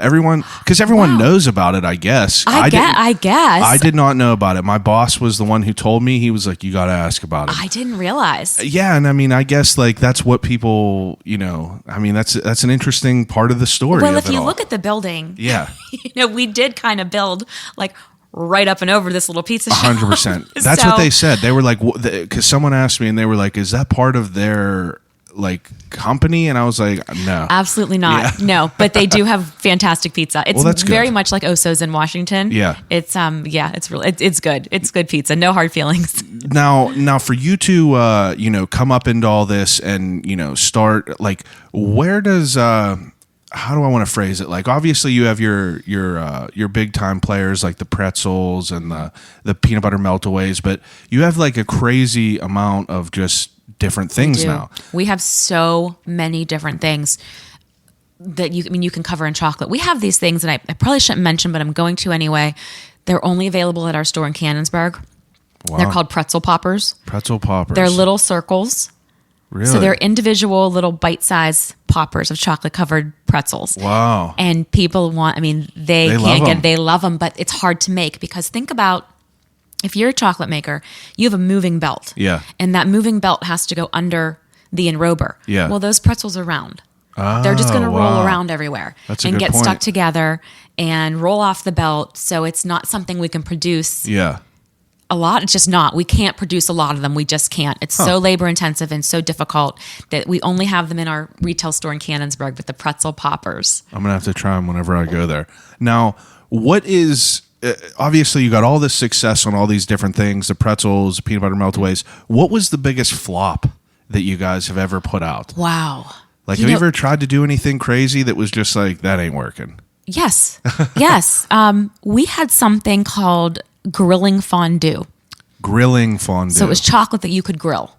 because everyone Wow. knows about it, I guess. I guess. I did not know about it. My boss was the one who told me. He was like, you got to ask about it. I didn't realize. Yeah, and I mean, I guess like that's what people, I mean, that's an interesting part of the story. Well, of if it you all. look at the building, Yeah. we did kind of build like right up and over this little pizza shop. 100%. That's So- what they said. They were like, because someone asked me, and they were like, "Is that part of their like company?" And I was like, "No, Absolutely not. Yeah. No, but they do have fantastic pizza. It's Well, that's very good. much like Oso's in Washington. Yeah. It's it's really it's good. It's good pizza. No hard feelings. Now for you to come up into all this and start like, where does how do I want to phrase it? Like, obviously you have your big time players like the Pretzels and the peanut butter meltaways, but you have like a crazy amount of just different things now. We have so many different things that you can cover in chocolate. We have these things, and I probably shouldn't mention, but I'm going to anyway. They're only available at our store in Cannonsburg. Wow. They're called Pretzel Poppers. Pretzel Poppers. They're little circles. Really? So they're individual little bite-sized poppers of chocolate-covered pretzels. Wow. And people they love can't them. get, they love them, but it's hard to make because think about if you're a chocolate maker, you have a moving belt. Yeah. And that moving belt has to go under the enrober. Yeah. Well, those pretzels are round. They're just going to roll wow. around everywhere That's a and good get point. stuck together and roll off the belt. So it's not something we can produce Yeah. a lot. It's just not. We can't produce a lot of them. We just can't. It's so labor intensive and so difficult that we only have them in our retail store in Cannonsburg with the Pretzel Poppers. I'm gonna have to try them whenever I go there. Now, what is obviously you got all this success on all these different things, the pretzels, the peanut butter meltaways. What was the biggest flop that you guys have ever put out? Wow. Like, have you ever tried to do anything crazy that was just like, that ain't working? Yes. Yes. We had something called grilling fondue. Grilling fondue. So it was chocolate that you could grill.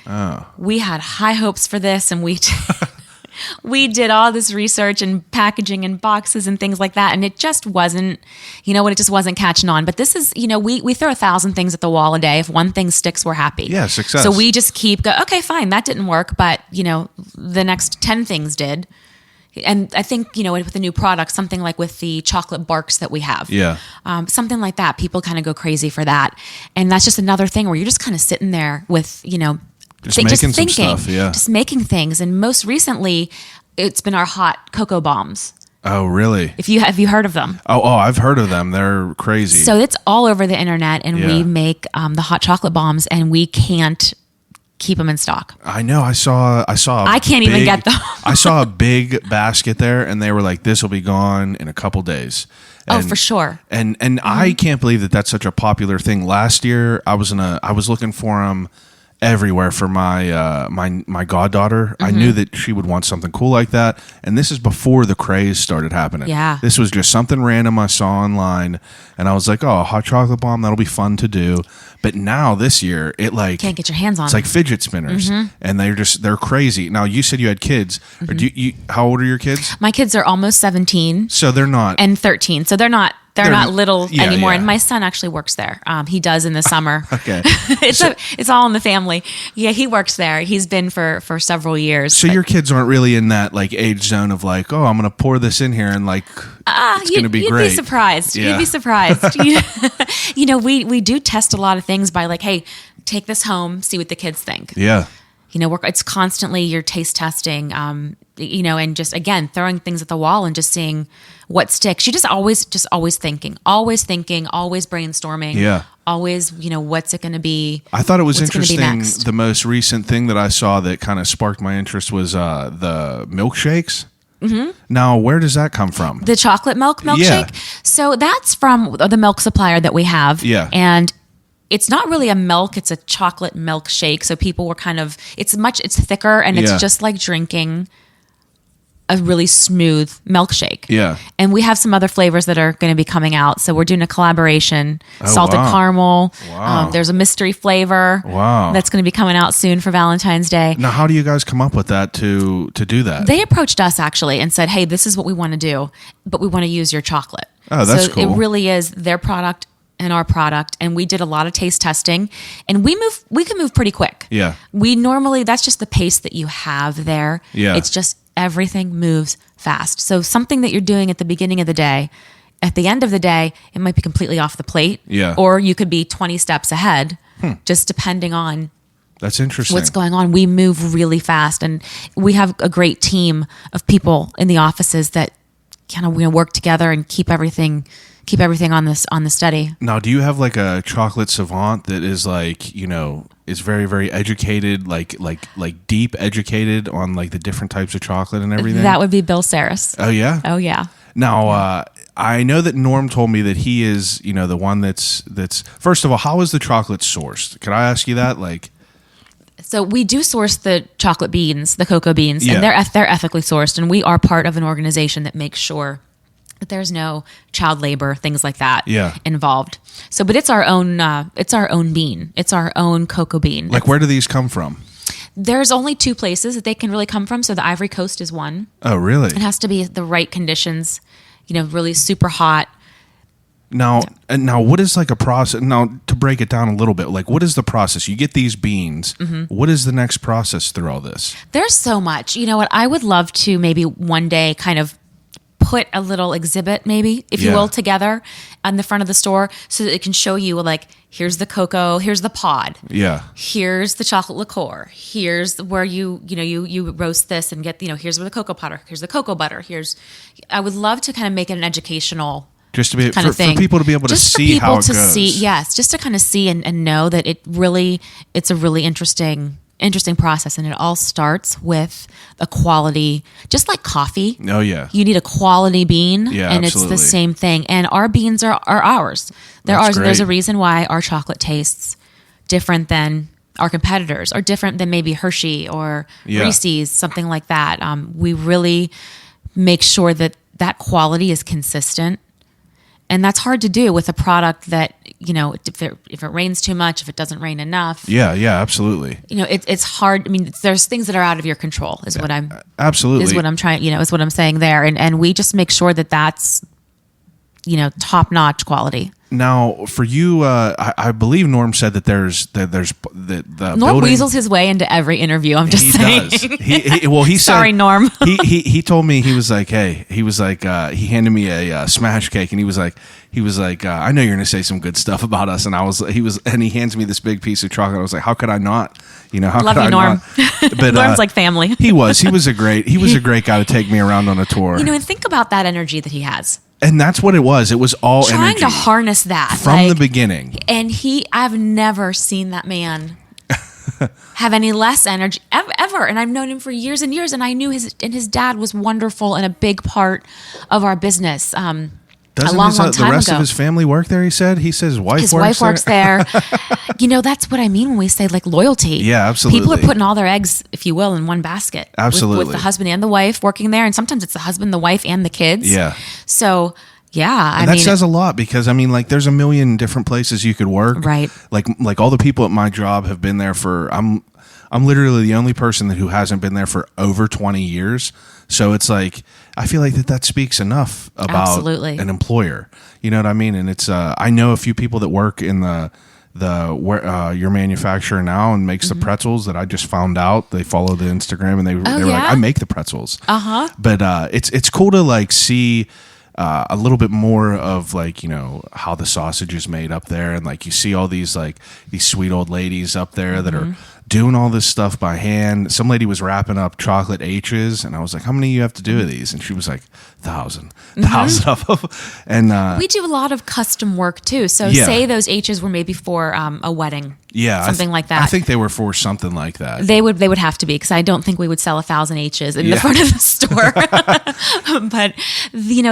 Oh. We had high hopes for this, and we did all this research and packaging and boxes and things like that, and it just wasn't, it just wasn't catching on. But this is, we throw 1,000 things at the wall a day. If one thing sticks, we're happy. Yeah, success. So we just okay, fine, that didn't work, but, the next 10 things did. And I think, with the new product, something like with the chocolate barks that we have. Yeah. Something like that. People kind of go crazy for that. And that's just another thing where you're just kind of sitting there with, Just making some stuff, yeah. Just making things. And most recently, it's been our hot cocoa bombs. Oh, really? Have you heard of them? Oh, I've heard of them. They're crazy. So it's all over the internet, and Yeah. we make the hot chocolate bombs, and we can't keep them in stock. I know. I saw. I can't even get them. I saw a big basket there, and they were like, "This will be gone in a couple days." Oh, for sure. And I can't believe that that's such a popular thing. Last year, I was looking for them everywhere for my my goddaughter. I knew that she would want something cool like that, and this is before the craze started happening. Yeah. This was just something random I saw online, and I was like, "Oh, a hot chocolate bomb, that'll be fun to do." But now this year, it like Can't get your hands on it's like fidget spinners, and they're crazy. Now you said you had kids. Or do you? How old are your kids? My kids are almost 17 So they're not. and 13. So they're not little yeah, anymore. yeah. And my son actually works there. He does in the summer. Okay. It's all in the family. Yeah, he works there. He's been for several years. So your kids aren't really in that like age zone of like, oh, I'm going to pour this in here and like it's going to be You'd great. be surprised. Yeah. You'd be surprised. We do test a lot of things by like, hey, take this home, see what the kids think. Yeah. It's constantly you're taste testing, and just again throwing things at the wall and just seeing what sticks. You just always thinking, always brainstorming. Yeah. Always, what's it going to be? I thought it was what's gonna be interesting. next? The most recent thing that I saw that kind of sparked my interest was the milkshakes. Mm-hmm. Now, where does that come from? The chocolate milkshake. Yeah. So that's from the milk supplier that we have. Yeah. And it's not really a milk, it's a chocolate milkshake. So people were it's thicker and it's just like drinking a really smooth milkshake. Yeah. And we have some other flavors that are going to be coming out. So we're doing a collaboration, salted caramel. Wow. There's a mystery flavor. Wow. That's going to be coming out soon for Valentine's Day. Now, how do you guys come up with that to do that? They approached us actually and said, hey, this is what we want to do, but we want to use your chocolate. Oh, that's cool. It really is their product and our product. And we did a lot of taste testing and we can move pretty quick. Yeah. That's just the pace that you have there. Yeah. It's just everything moves fast. So something that you're doing at the beginning of the day, at the end of the day, it might be completely off the plate. Yeah. Or you could be 20 steps ahead, just depending on That's interesting. what's going on. We move really fast and we have a great team of people in the offices that kind of work together and keep everything on the steady. Now, do you have like a chocolate savant that is like, is very, very educated, like deep educated on like the different types of chocolate and everything? That would be Bill Sarris. Oh, yeah? Oh, yeah. Now, I know that Norm told me that he is, the one that's first of all, how is the chocolate sourced? Could I ask you that? So we do source the chocolate beans, the cocoa beans, Yeah. and they're ethically sourced, and we are part of an organization that makes sure that there's no child labor, things like that, involved. So, but it's our own bean, it's our own cocoa bean. Like, where do these come from? There's only two places that they can really come from. So the Ivory Coast is one. Oh, really? It has to be the right conditions, really super hot. Now, what is like a process? Now, to break it down a little bit, like what is the process? You get these beans. Mm-hmm. What is the next process through all this? There's so much. You know what? I would love to maybe one day kind of put a little exhibit, maybe, if you will, together on the front of the store so that it can show you like, here's the cocoa, here's the pod. Yeah. Here's the chocolate liqueur. Here's where you roast this and get, here's where the cocoa powder, here's the cocoa butter. I would love to kind of make it an educational just to be kind of thing. For people to be able to see how it goes. Just to kind of see and know that it's a really interesting process, and it all starts with a quality, just like coffee. Oh yeah, you need a quality bean, and absolutely. It's the same thing. And our beans are ours. They're ours. Great. There's a reason why our chocolate tastes different than our competitors, or different than maybe Hershey or Reese's, something like that. We really make sure that quality is consistent. And that's hard to do with a product that, if it rains too much, if it doesn't rain enough. Yeah, absolutely. It's hard. I mean, there's things that are out of your control is what I'm trying, is what I'm saying there. And we just make sure that that's, top notch quality. Now, for you, I believe Norm said that there's the Norm building, weasels his way into every interview. I'm just saying. Does. He Sorry, said, Norm. he told me, he was like, he handed me a smash cake, and he was like, I know you're gonna say some good stuff about us, and he hands me this big piece of chocolate. I was like, how could I not? How Love could you, I Norm. not? But Norm's like family. He was a great guy to take me around on a tour. And think about that energy that he has. And that's what it was. It was all trying energy to harness that from the beginning. And I've never seen that man have any less energy ever. And I've known him for years and years. And I knew his dad was wonderful and a big part of our business. Doesn't long time the rest ago. of his family work there? He said his wife works there. That's what I mean when we say like loyalty. Yeah, absolutely. People are putting all their eggs, if you will, in one basket. Absolutely. With the husband and the wife working there, and sometimes it's the husband, the wife, and the kids. Yeah. So yeah, that says a lot, because there's a million different places you could work. Right. Like all the people at my job have been there for. I'm literally the only person who hasn't been there for over 20 years. So it's like, I feel like that speaks enough about Absolutely. An employer. You know what I mean? And it's, I know a few people that work in your manufacturer now and makes the pretzels that I just found out. They follow the Instagram, and they were like, I make the pretzels. Uh-huh. But it's cool to see a little bit more of how the sausage is made up there, and you see all these these sweet old ladies up there that are doing all this stuff by hand. Some lady was wrapping up chocolate H's, and I was like, how many you have to do of these? And she was like, 1,000 of them. And we do a lot of custom work too. So Yeah. say those H's were maybe for a wedding. yeah, something like that. I think they were for something like that. They would have to be, because I don't think we would sell 1,000 H's in the Yeah. front of the store. But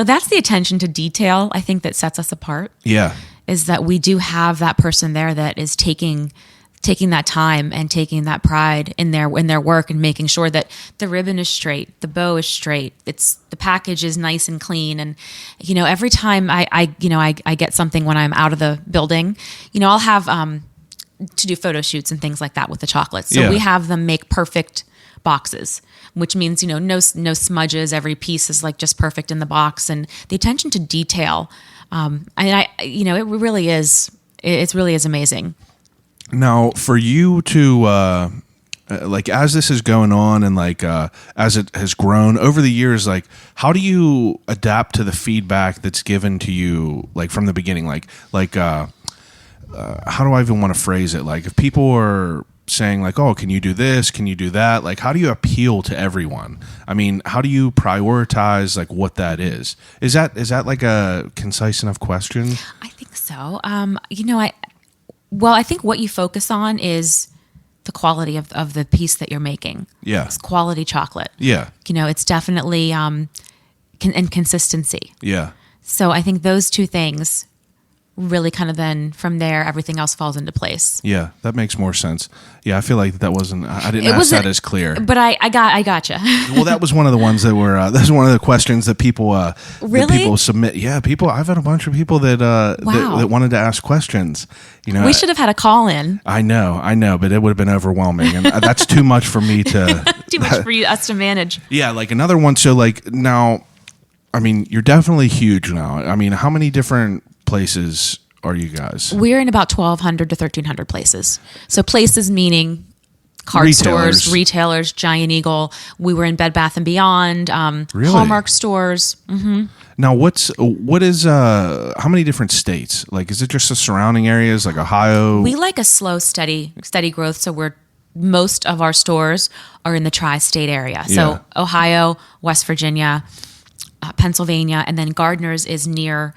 that's the attention to detail, I think, that sets us apart. Yeah. Is that we do have that person there that is taking that time and taking that pride in their work and making sure that the ribbon is straight, the bow is straight, the package is nice and clean. And every time I get something when I'm out of the building, I'll have to do photo shoots and things like that with the chocolates. So Yeah. we have them make perfect boxes, which means no smudges. Every piece is like just perfect in the box, and the attention to detail. And it really is. It really is amazing. Now, for you to like, as this is going on and like as it has grown over the years, like, how do you adapt to the feedback that's given to you, like from the beginning? Like how do I even want to phrase it? Like, if people are saying like, oh, can you do this? Can you do that? Like, how do you appeal to everyone? I mean, how do you prioritize like what that is? Is that like a concise enough question? I think so. I think what you focus on is the quality of the piece that you're making. Yeah. It's quality chocolate. Yeah. It's definitely and consistency. Yeah. So I think those two things really kind of, then from there, everything else falls into place. Yeah, that makes more sense. Yeah, I feel like that wasn't. I didn't ask that as clear. But I gotcha. Well, that was one of the ones that were. That was one of the questions that people really that people submit. Yeah, people. I've had a bunch of people that that wanted to ask questions. We should have had a call in. I know, but it would have been overwhelming, and that's too much for me to. Too much for us to manage. Yeah, like another one. So like now, I mean, you're definitely huge now. I mean, how many different places are you guys? We're in about 1,200 to 1,300 places. So places meaning card stores, retailers, Giant Eagle. We were in Bed Bath & Beyond, Really? Hallmark stores. Mm-hmm. Now, what is how many different states? Like, is it just the surrounding areas like Ohio? We like a slow, steady growth. So most of our stores are in the tri-state area. So Yeah. Ohio, West Virginia, Pennsylvania, and then Gardner's is near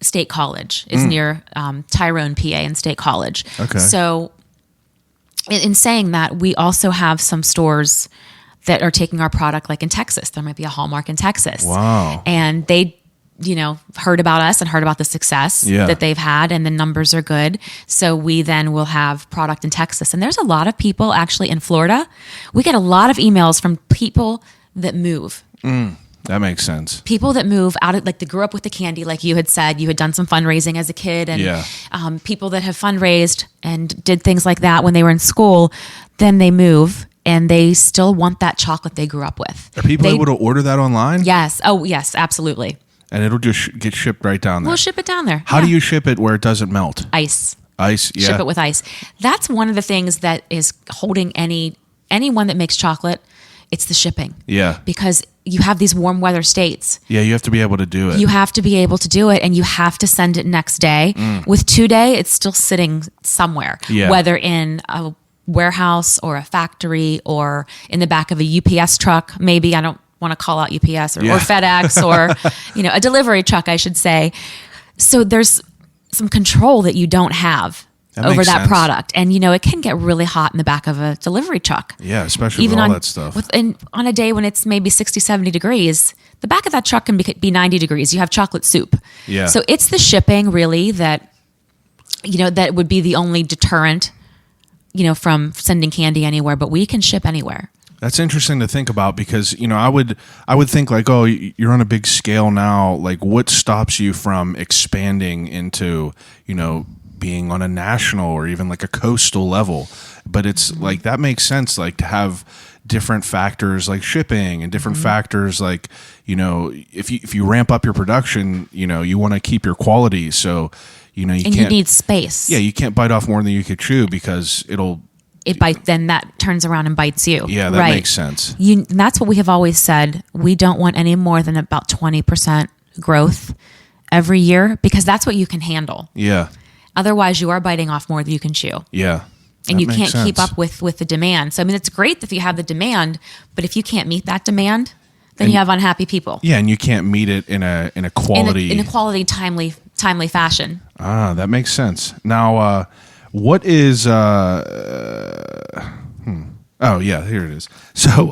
State College, is near Tyrone, PA, and State College. Okay. So in saying that, we also have some stores that are taking our product, like in Texas. There might be a Hallmark in Texas. Wow. And they, heard about us and heard about the success that they've had, and the numbers are good. So we then will have product in Texas. And there's a lot of people actually in Florida. We get a lot of emails from people that move. That makes sense. People that move out of, like, they grew up with the candy, like you had said, you had done some fundraising as a kid, and people that have fundraised and did things like that when they were in school, then they move and they still want that chocolate they grew up with. Are people able to order that online? Yes. Oh, yes, absolutely. And it'll just get shipped right down there. We'll ship it down there. How do you ship it where it doesn't melt? Ice. Ice, yeah. Ship it with ice. That's one of the things that is holding anyone that makes chocolate. It's the shipping. Yeah. Because you have these warm weather states. Yeah, you have to be able to do it. You have to be able to do it, and you have to send it next day. With 2 day, it's still sitting somewhere, whether in a warehouse or a factory or in the back of a UPS truck. Maybe I don't want to call out UPS or FedEx or a delivery truck, I should say. So there's some control that you don't have over that product. And, it can get really hot in the back of a delivery truck. Yeah, especially with all that stuff. And on a day when it's maybe 60, 70 degrees, the back of that truck can be 90 degrees. You have chocolate soup. Yeah. So it's the shipping really that, that would be the only deterrent, from sending candy anywhere, but we can ship anywhere. That's interesting to think about because, I would think like, oh, you're on a big scale now. Like, what stops you from expanding into, being on a national or even like a coastal level? But it's like, that makes sense, like to have different factors like shipping and different factors like, if you ramp up your production, you want to keep your quality. So, you need space. Yeah, you can't bite off more than you could chew because then that turns around and bites you. Yeah, that makes sense. That's what we have always said. We don't want any more than about 20% growth every year because that's what you can handle. Yeah. Otherwise, you are biting off more than you can chew. Yeah. and you can't keep up with the demand. So I mean, it's great if you have the demand, but if you can't meet that demand, then you have unhappy people. Yeah, and you can't meet it in a quality in a quality timely fashion. Ah, that makes sense. Now, what is Oh yeah, here it is. So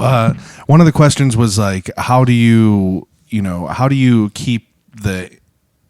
one of the questions was like, how do you keep the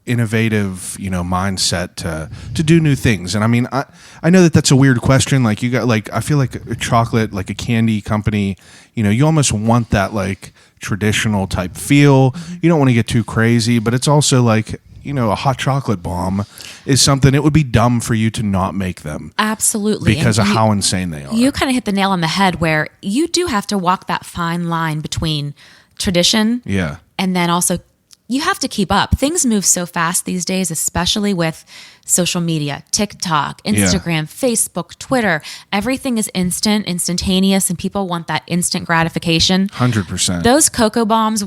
innovative, mindset to do new things? And I mean, I know that that's a weird question. Like you got I feel like a chocolate, like a candy company, you almost want that like traditional type feel. You don't want to get too crazy, but it's also like, a hot chocolate bomb is something, it would be dumb for you to not make them. Absolutely. Because of how insane they are. You kind of hit the nail on the head where you do have to walk that fine line between tradition. Yeah. And then also you have to keep up. Things move so fast these days, especially with social media, TikTok, Instagram, Facebook, Twitter. Everything is instantaneous, and people want that instant gratification. 100%. Those cocoa bombs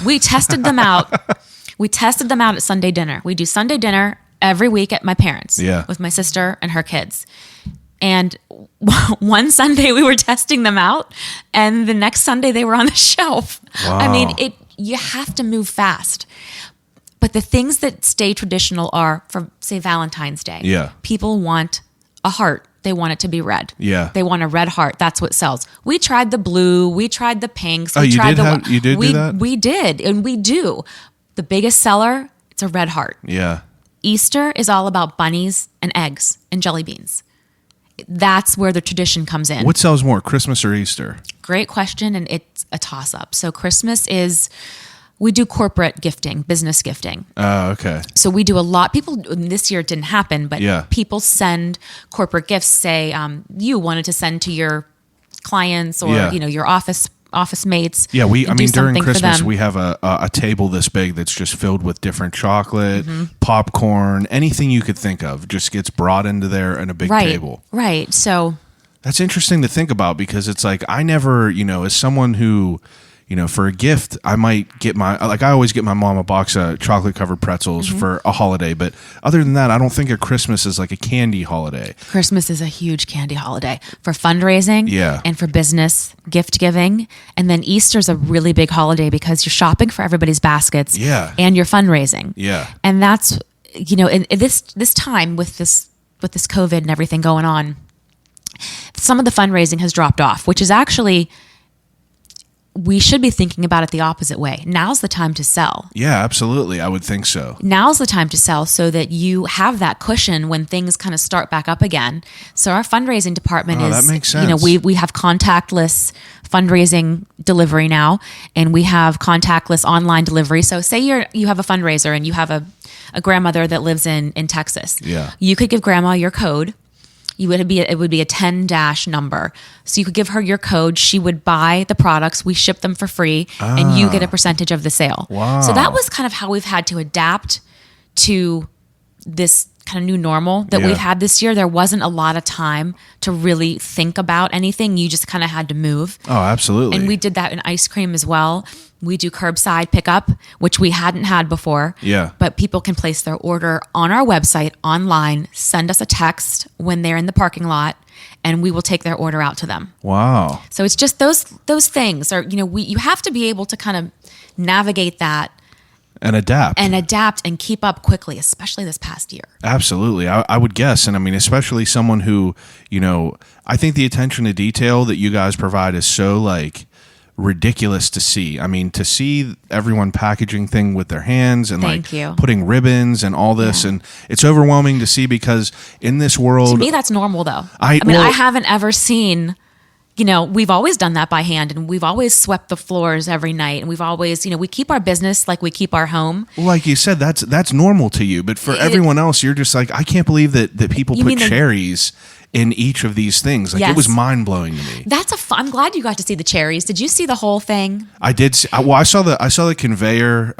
we tested them out. We tested them out at Sunday dinner. We do Sunday dinner every week at my parents' with my sister and her kids. And one Sunday we were testing them out, and the next Sunday they were on the shelf. Wow. I mean, you have to move fast. But the things that stay traditional are, for say, Valentine's Day. Yeah. People want a heart. They want it to be red. Yeah. They want a red heart. That's what sells. We tried the blue. We tried the pinks. You did do that? We did, and we do. The biggest seller, it's a red heart. Yeah. Easter is all about bunnies and eggs and jelly beans. That's where the tradition comes in. What sells more, Christmas or Easter? Great question, and it's a toss-up. So Christmas is, we do corporate gifting, business gifting. Oh, okay. So we do a lot. People, this year it didn't happen, but Yeah. people send corporate gifts. Say you wanted to send to your clients or your office mates. Yeah, during something Christmas for them. we have a table this big that's just filled with different chocolate, popcorn, anything you could think of just gets brought into there in a big table. Right. So that's interesting to think about, because it's like I never, as someone who, for a gift, I might get I always get my mom a box of chocolate covered pretzels for a holiday. But other than that, I don't think of Christmas as like a candy holiday. Christmas is a huge candy holiday for fundraising and for business gift giving. And then Easter's a really big holiday because you're shopping for everybody's baskets and you're fundraising. Yeah. And that's, in this time with this COVID and everything going on, some of the fundraising has dropped off, which is actually, we should be thinking about it the opposite way. Now's the time to sell. Yeah, absolutely. I would think so. Now's the time to sell so that you have that cushion when things kind of start back up again. So our fundraising department is, that makes sense. We have contactless fundraising delivery now, and we have contactless online delivery. So say you have a fundraiser and you have a grandmother that lives in Texas. Yeah. You could give grandma your code. It would be a 10- number. So you could give her your code. She would buy the products. We ship them for free, and you get a percentage of the sale. Wow. So that was kind of how we've had to adapt to this kind of new normal that we've had this year. There wasn't a lot of time to really think about anything. You just kind of had to move. Oh, absolutely. And we did that in ice cream as well. We do curbside pickup, which we hadn't had before. Yeah. But people can place their order on our website, online, send us a text when they're in the parking lot, and we will take their order out to them. Wow. So it's just those things are, you have to be able to kind of navigate that and adapt and keep up quickly, especially this past year. Absolutely. I would guess. And I mean, especially someone who, I think the attention to detail that you guys provide is so like ridiculous to see. I mean, to see everyone packaging thing with their hands and putting ribbons and all this, and it's overwhelming to see, because in this world, to me that's normal though. I haven't ever seen, we've always done that by hand, and we've always swept the floors every night, and we've always, we keep our business like we keep our home. Well, like you said, that's normal to you, but for everyone else, you're just like, I can't believe that people put cherries in each of these things. Like, it was mind blowing to me. I'm glad you got to see the cherries. Did you see the whole thing? I did. I saw the conveyor.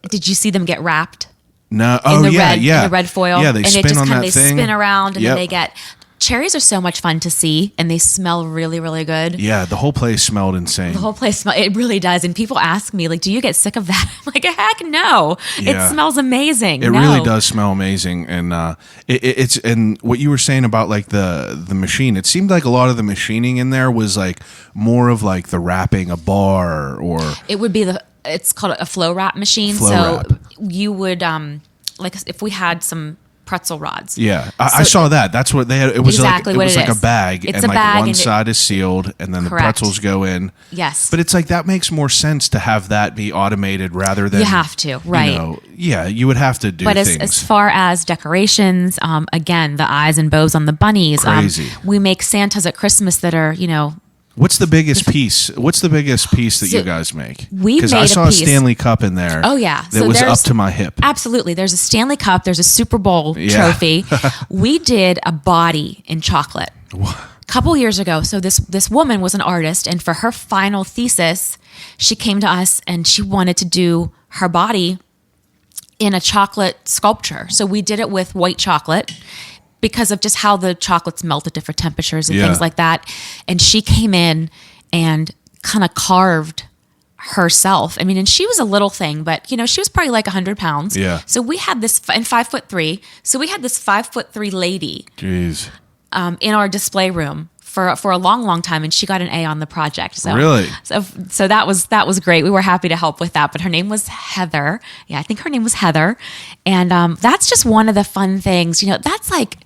Did you see them get wrapped? No. In the red foil. Yeah, they spin on that thing. They spin around, and then they get. Cherries are so much fun to see, and they smell really, really good. Yeah, the whole place smelled insane. The whole place it really does. And people ask me, like, do you get sick of that? I'm like, heck no. Yeah. It smells amazing. It really does smell amazing. And it's and what you were saying about like the machine, it seemed like a lot of the machining in there was like more of like the wrapping a bar, or it would be it's called a flow wrap machine. Flow wrap. You would like if we had some pretzel rods. Yeah, I saw that. That's what they had. It was exactly like, what it was it like is. a bag, It's and a like bag one and side is sealed, and then the Correct. pretzels go in. Yes, but it's like that makes more sense to have that be automated rather than you have to, right? You would have to do. But things. as far as decorations, again, the eyes and bows on the bunnies. Crazy. We make Santas at Christmas that are What's the biggest piece? What's the biggest piece that So you guys make? we Because I made saw a a piece- Stanley Cup in there. Oh, yeah. that So was up there's- to my hip. Absolutely. There's a Stanley Cup. There's a Super Bowl Yeah. trophy. We did a body in chocolate a couple years ago. So this woman was an artist, and for her final thesis, she came to us and she wanted to do her body in a chocolate sculpture. So we did it with white chocolate because of just how the chocolates melt at different temperatures and Yeah. things like that. And she came in and kind of carved herself. I mean, and she was a little thing, but she was probably like 100 pounds. Yeah. So we had this, and 5'3". So we had this 5'3" lady Jeez. in our display room for a long, long time, and she got an A on the project. So Really? So that was great. We were happy to help with that. But her name was Heather. Yeah, I think her name was Heather, and that's just one of the fun things. That's like.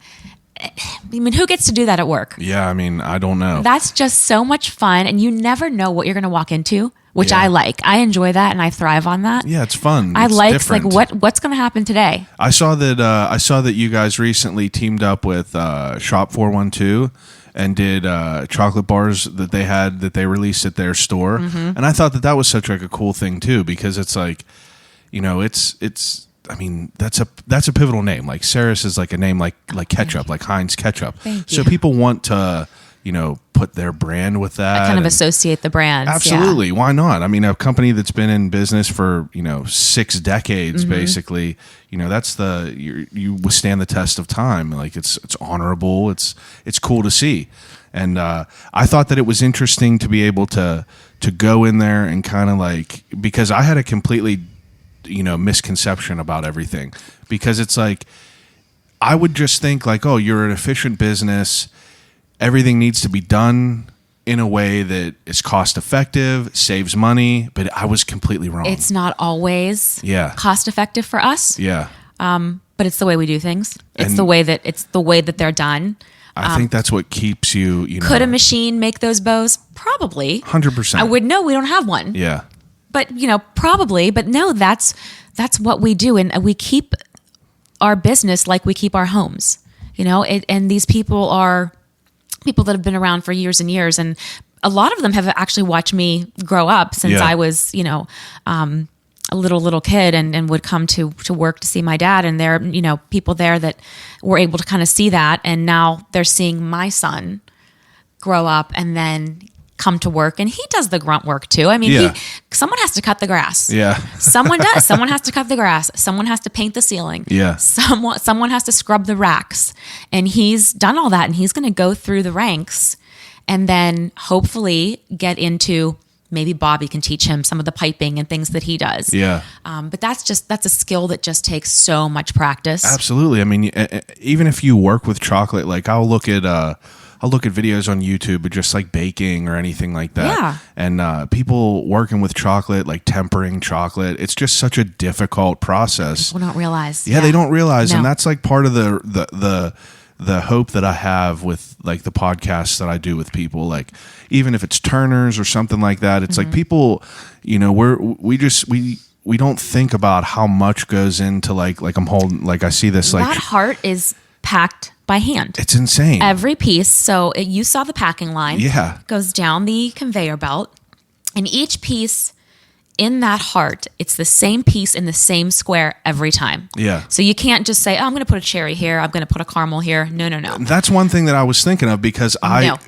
I mean, who gets to do that at work? Yeah, I mean, I don't know. That's just so much fun, and you never know what you're going to walk into, which Yeah. I like. I enjoy that, and I thrive on that. Yeah, it's fun. I It's like different. what's going to happen today. I saw that you guys recently teamed up with Shop 412 and did chocolate bars that they released at their store, Mm-hmm. and I thought that was such like a cool thing too, because it's like, it's. I mean, that's a pivotal name. Like Sarris is like a name like ketchup, like Heinz ketchup. Thank So you. people want to put their brand with that. I kind of and- associate the brands. yeah. Absolutely. Why not? I mean, a company that's been in business for, 6 decades, Mm-hmm. basically, that's you withstand the test of time. Like it's honorable. It's cool to see. And I thought that it was interesting to be able to go in there and kind of like, because I had a completely, misconception about everything, because it's like, I would just think like, oh, you're an efficient business. Everything needs to be done in a way that is cost effective, saves money, but I was completely wrong. It's not always Yeah. cost effective for us, Yeah. but it's the way we do things. It's And- the way that they're done. I think that's what keeps you, Could a machine make those bows? Probably. 100%. I would know. We don't have one. Yeah. But probably. But no, that's what we do, and we keep our business like we keep our homes. And these people are people that have been around for years and years, and a lot of them have actually watched me grow up since Yeah. I was, a little kid, and would come to work to see my dad. And there, people there that were able to kind of see that, and now they're seeing my son grow up and then come to work, and he does the grunt work too. I mean, Yeah. someone has to cut the grass. Yeah. Someone does. Someone has to cut the grass. Someone has to paint the ceiling. Yeah. Someone has to scrub the racks. And he's done all that, and he's going to go through the ranks and then hopefully get into, maybe Bobby can teach him some of the piping and things that he does. Yeah. But that's a skill that just takes so much practice. Absolutely. I mean, even if you work with chocolate, like I'll look at videos on YouTube of just like baking or anything like that. Yeah. And people working with chocolate, like tempering chocolate, it's just such a difficult process. People don't realize. Yeah, they don't realize, and No. that's like part of the hope that I have with like the podcasts that I do with people. Like even if it's Turner's or something like that, it's Mm-hmm. like people, we don't think about how much goes into like I'm holding, like I see this like that heart is packed by hand. it's insane. Every piece. So you saw the packing line. Yeah. Goes down the conveyor belt, and each piece in that heart, it's the same piece in the same square every time. Yeah. So you can't just say, oh, I'm going to put a cherry here. I'm going to put a caramel here. No. That's one thing that I was thinking of because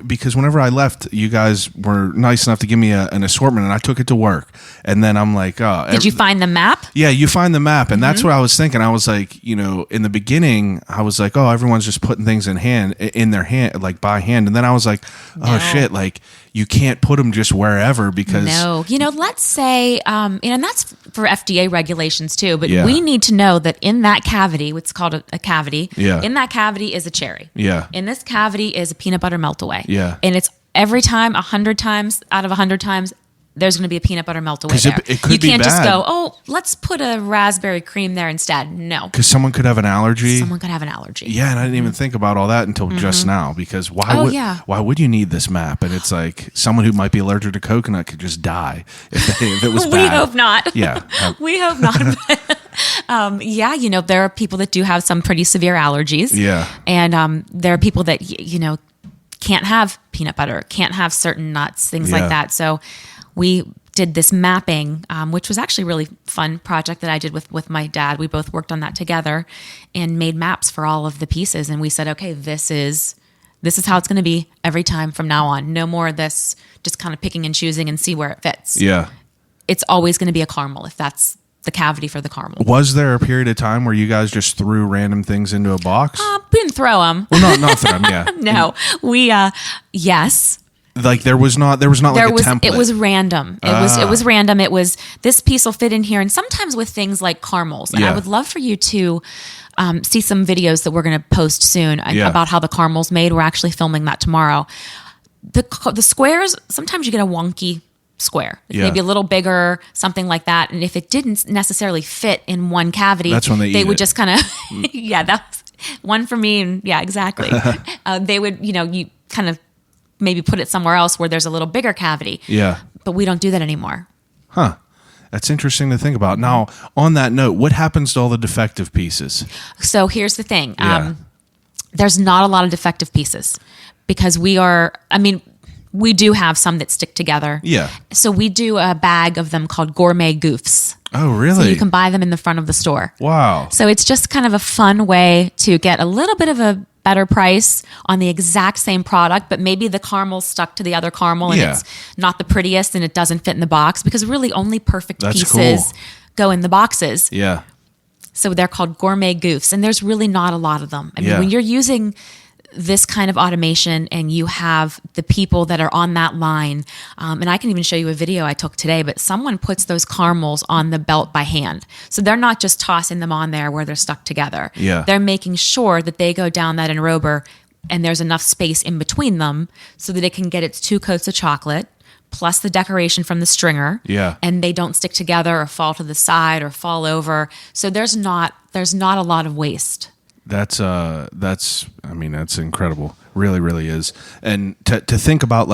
because whenever I left, you guys were nice enough to give me an assortment, and I took it to work. And then I'm like, oh. Did you find the map? Yeah, you find the map. And that's what I was thinking. I was like, in the beginning, I was like, oh, everyone's just putting things in their hand, like by hand. And then I was like, oh, shit, like you can't put them just wherever because. No. Let's say, and that's for FDA regulations too, but we need to know that in that cavity, what's called a cavity, in that cavity is a cherry. Yeah. In this cavity is a peanut butter melt away. Yeah. And it's every time, 100 times out of 100 times, there's going to be a peanut butter melt away there. It could you be can't just bad. go, oh, let's put a raspberry cream there instead. No. Because someone could have an allergy. Someone could have an allergy. Yeah, and I didn't even think about all that until just now. Because why would you need this map? And it's like someone who might be allergic to coconut could just die if it was bad. We hope not. Yeah, we hope not. There are people that do have some pretty severe allergies. Yeah, and there are people that can't have peanut butter, can't have certain nuts, things like that. So we did this mapping, which was actually a really fun project that I did with my dad. We both worked on that together and made maps for all of the pieces. And we said, okay, this is how it's going to be every time from now on. No more of this just kind of picking and choosing and see where it fits. Yeah. It's always going to be a caramel if that's the cavity for the caramel. Was there a period of time where you guys just threw random things into a box? We didn't throw them. Well, not throw them, yeah. No, we, yes. Like there was not like a template. It was random. It was random. It was this piece will fit in here, and sometimes with things like caramels. And I would love for you to see some videos that we're going to post soon about how the caramel's made. We're actually filming that tomorrow. The squares, sometimes you get a wonky square. It's maybe a little bigger, something like that. And if it didn't necessarily fit in one cavity, that's when they would just kind of that's one for me. And yeah, exactly. They would you kind of maybe put it somewhere else where there's a little bigger cavity. Yeah. But we don't do that anymore. Huh. That's interesting to think about. Now, on that note, what happens to all the defective pieces? So here's the thing. There's not a lot of defective pieces because we do have some that stick together. Yeah. So we do a bag of them called gourmet goofs. Oh, really? So you can buy them in the front of the store. Wow. So it's just kind of a fun way to get a little bit of a better price on the exact same product, but maybe the caramel's stuck to the other caramel and it's not the prettiest and it doesn't fit in the box because really only perfect pieces go in the boxes. Yeah. So they're called gourmet goofs and there's really not a lot of them. I mean, when you're using this kind of automation and you have the people that are on that line, and I can even show you a video I took today, but someone puts those caramels on the belt by hand. So they're not just tossing them on there where they're stuck together. Yeah. They're making sure that they go down that enrober and there's enough space in between them so that it can get its 2 coats of chocolate plus the decoration from the stringer. Yeah. And they don't stick together or fall to the side or fall over. So there's not a lot of waste. That's incredible. Really, really is. And to think about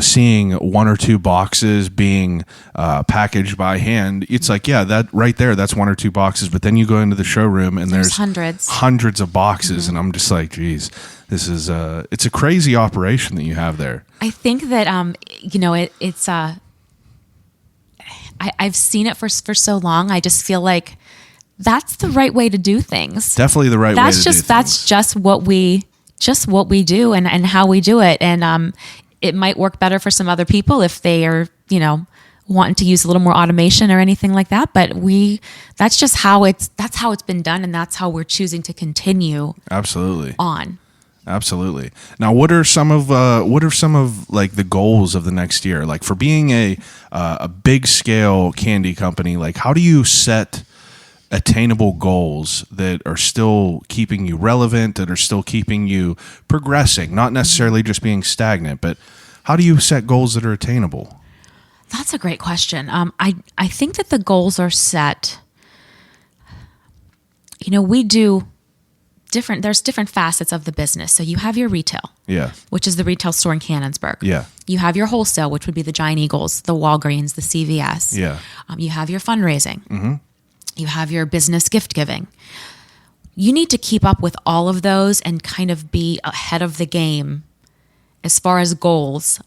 seeing 1 or 2 boxes being packaged by hand, it's like, that right there, that's 1 or 2 boxes. But then you go into the showroom and there's hundreds of boxes. Mm-hmm. And I'm just like, geez, this is it's a crazy operation that you have there. I think that, it's I've seen it for so long. I just feel like that's the right way to do things. Definitely the right way to do things. That's just what we do and how we do it. And it might work better for some other people if they are, wanting to use a little more automation or anything like that. But that's just how it's been done. And that's how we're choosing to continue. Absolutely. On. Absolutely. Now, what are some of like the goals of the next year? Like for being a big scale candy company, like how do you set attainable goals that are still keeping you relevant, that are still keeping you progressing, not necessarily just being stagnant, but how do you set goals that are attainable? That's a great question. I think that the goals are set, we do there's different facets of the business. So you have your retail, which is the retail store in Canonsburg. Yeah. You have your wholesale, which would be the Giant Eagles, the Walgreens, the CVS. Yeah. You have your fundraising. Mm-hmm. You have your business gift giving. You need to keep up with all of those and kind of be ahead of the game as far as goals,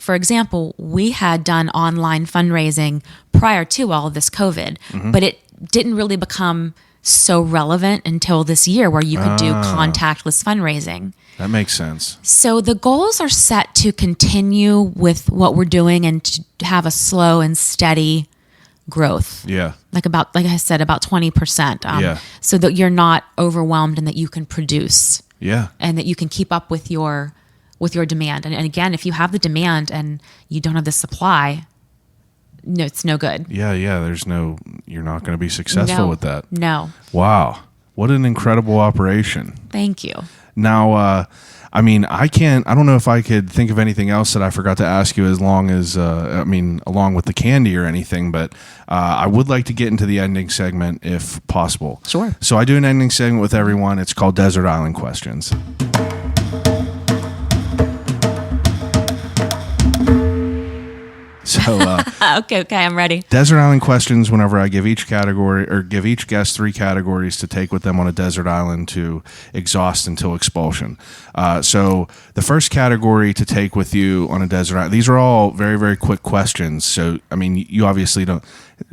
for example, we had done online fundraising prior to all of this COVID, but it didn't really become so relevant until this year where you could do contactless fundraising. That makes sense. So the goals are set to continue with what we're doing and to have a slow and steady growth. Yeah. Like I said, about 20%. So that you're not overwhelmed and that you can produce. Yeah. And that you can keep up with your demand. And again, if you have the demand and you don't have the supply, no, it's no good. Yeah. You're not going to be successful with that. No. Wow. What an incredible operation. Thank you. Now, I don't know if I could think of anything else that I forgot to ask you along with the candy or anything, but I would like to get into the ending segment if possible. Sure. So I do an ending segment with everyone. It's called Desert Island Questions. So okay, I'm ready. Desert Island Questions, whenever I give each guest 3 categories to take with them on a desert island to exhaust until expulsion. So the first category to take with you on a desert island, these are all very, very quick questions. So, you obviously don't,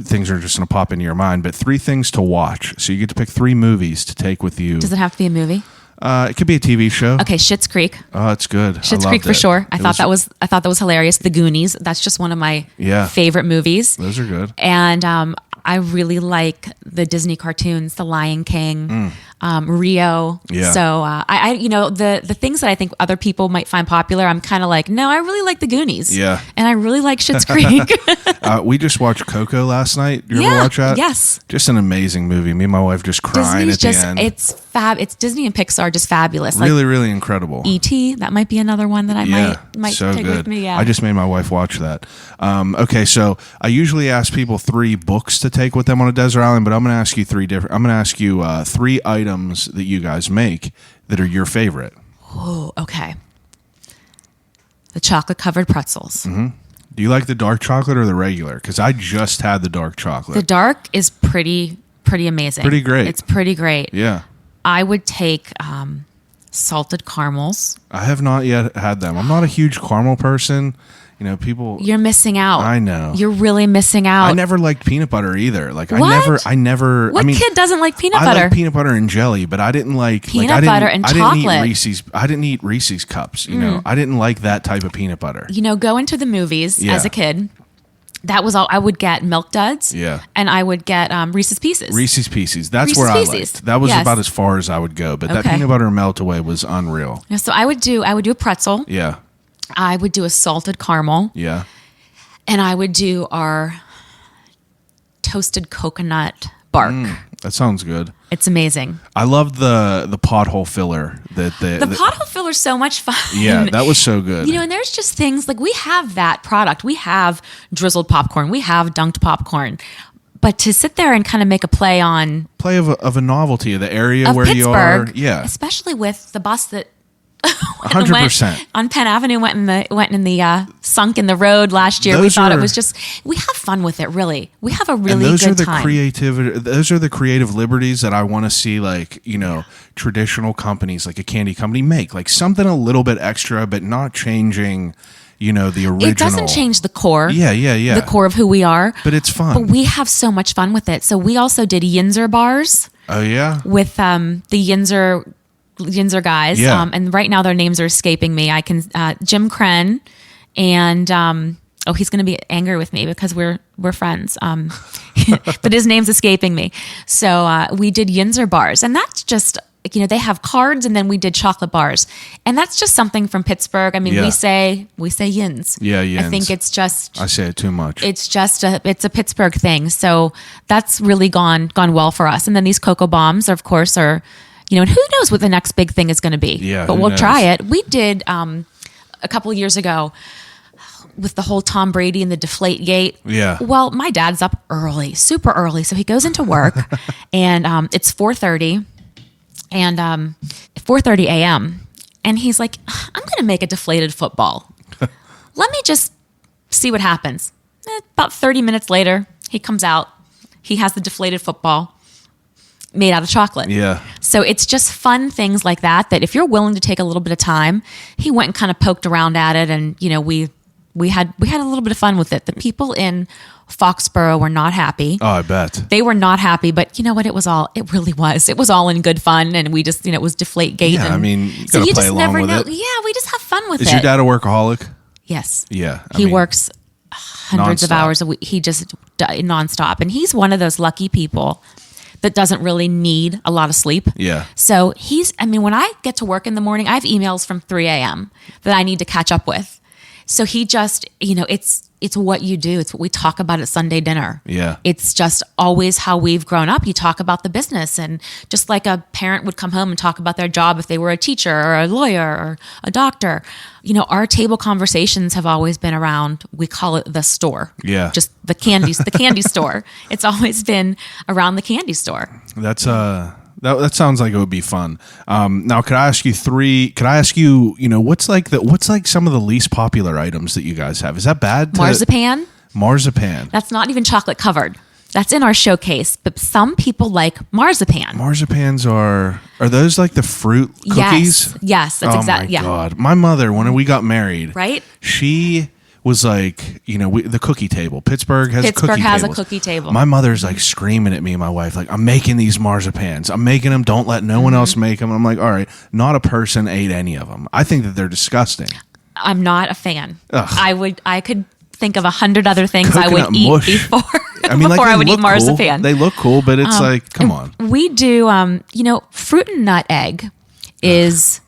things are just going to pop into your mind, but 3 things to watch. So you get to pick 3 movies to take with you. Does it have to be a movie? It could be a TV show. Okay, Schitt's Creek. Oh, it's good. Schitt's Creek for sure. I thought that was hilarious. The Goonies. That's just one of my favorite movies. Those are good. And I really like the Disney cartoons, The Lion King, Rio. Yeah. So the things that I think other people might find popular, I'm kind of like, no, I really like the Goonies. Yeah. And I really like Schitt's Creek. We just watched Coco last night. You ever watch that? Yes. Just an amazing movie. Me and my wife just crying at the end. It's fab. It's Disney and Pixar, just fabulous. Really, really incredible. E.T. That might be another one that I might so take good. with me. Yeah. I just made my wife watch that. Okay, so I usually ask people 3 books to take with them on a desert island, but I'm going to ask you 3 different. I'm going to ask you 3 items that you guys make that are your favorite. Oh, okay. The chocolate covered pretzels. Mm-hmm. Do you like the dark chocolate or the regular? Because I just had the dark chocolate. The dark is pretty amazing. Pretty great. It's pretty great. Yeah. I would take salted caramels. I have not yet had them. I'm not a huge caramel person. People. You're missing out. I know. You're really missing out. I never liked peanut butter either. Like what? I never. What kid doesn't like peanut butter? I like peanut butter and jelly, but I didn't like peanut butter and chocolate. I didn't eat Reese's cups. I didn't like that type of peanut butter. Going to the movies as a kid. That was all. I would get Milk Duds. Yeah. And I would get Reese's Pieces. Reese's Pieces. That's Reese's where I Pieces. liked. That was about as far as I would go. But that peanut butter melt away was unreal. Yeah, so I would do a pretzel. Yeah. I would do a salted caramel. Yeah. And I would do our toasted coconut bark. That sounds good. It's amazing. I love the pothole filler. The pothole filler is so much fun. Yeah, that was so good. And there's just things like we have that product. We have drizzled popcorn. We have dunked popcorn. But to sit there and kind of make a play of a novelty of the area where Pittsburgh, you are. Yeah. Especially with the bus that 100% on Penn Avenue went in the sunk in the road last year. We thought it was just, we have fun with it. Really, we have a really good time. Those are the creative liberties that I want to see, traditional companies like a candy company make, like something a little bit extra, but not changing. The original. It doesn't change the core. Yeah. The core of who we are. But it's fun. But we have so much fun with it. So we also did Yinzer Bars. Oh yeah. With the Yinzer guys. Yeah. And right now their names are escaping me. I can Jim Kren and he's going to be angry with me because we're friends. But his name's escaping me. So we did Yinzer Bars, and that's just they have cards, and then we did chocolate bars, and that's just something from Pittsburgh. We say Yins. Yeah, Yins. I think it's just I say it too much. It's just it's a Pittsburgh thing. So that's really gone well for us. And then these cocoa bombs, of course, are. And who knows what the next big thing is going to be. Yeah, but we'll try it. We did a couple of years ago with the whole Tom Brady and the deflate gate. Yeah. Well, my dad's up early, super early. So he goes into work and it's 4:30 and 4:30 a.m. And he's like, I'm going to make a deflated football. Let me just see what happens. About 30 minutes later, he comes out. He has the deflated football. made out of chocolate. Yeah. So it's just fun things like that if you're willing to take a little bit of time. He went and kind of poked around at it, and we had a little bit of fun with it. The people in Foxborough were not happy. Oh, I bet. They were not happy, but you know what? It really was. It was all in good fun, and we just, it was Deflategate. Yeah, and I mean, you gotta play along with it. Yeah, we just have fun with it. Is your dad a workaholic? Yes. Yeah. He works hundreds of hours a week. He just nonstop. And he's one of those lucky people that doesn't really need a lot of sleep. Yeah. So when I get to work in the morning, I have emails from 3 a.m. that I need to catch up with. So he just, it's what you do. It's what we talk about at Sunday dinner. Yeah. It's just always how we've grown up. You talk about the business, and just like a parent would come home and talk about their job if they were a teacher or a lawyer or a doctor. Our table conversations have always been around, we call it the store. Yeah. Just the candy store. It's always been around the candy store. That's that sounds like it would be fun. Now, could I ask you, what's like some of the least popular items that you guys have? Is that bad? Marzipan. That's not even chocolate covered. That's in our showcase, but some people like marzipan. Marzipans are those like the fruit cookies? Yes, that's exactly. Oh my God. My mother, when we got married, right? She was like, the cookie table. Pittsburgh has a cookie table. My mother's like screaming at me and my wife, like, I'm making these marzipans. I'm making them. Don't let no one else make them. I'm like, all right, not a person ate any of them. I think that they're disgusting. I'm not a fan. Ugh. I could think of 100 other things Coconut I would mush. eat before, before I would eat marzipan. Cool. They look cool, but it's like, come on. We do, fruit and nut egg is...